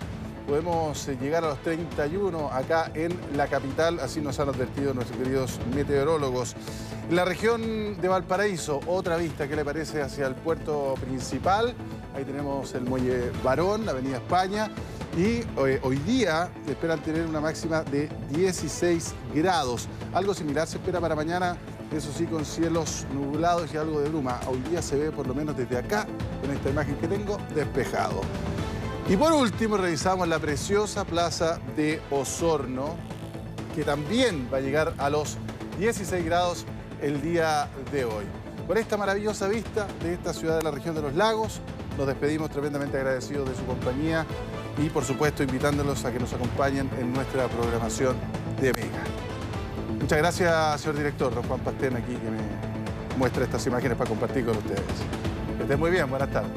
podemos llegar a los 31 acá en la capital, así nos han advertido nuestros queridos meteorólogos. En la región de Valparaíso, otra vista, ¿qué le parece? Hacia el puerto principal. Ahí tenemos el Muelle Barón, la Avenida España. Y hoy día esperan tener una máxima de 16 grados. Algo similar se espera para mañana, eso sí, con cielos nublados y algo de bruma. Hoy día se ve, por lo menos desde acá, con esta imagen que tengo, despejado. Y por último, revisamos la preciosa plaza de Osorno, que también va a llegar a los 16 grados el día de hoy. Con esta maravillosa vista de esta ciudad de la región de los lagos, nos despedimos tremendamente agradecidos de su compañía y, por supuesto, invitándolos a que nos acompañen en nuestra programación de Mega. Muchas gracias, señor director, don Juan Pastén, aquí, que me muestra estas imágenes para compartir con ustedes. Que estén muy bien, buenas tardes.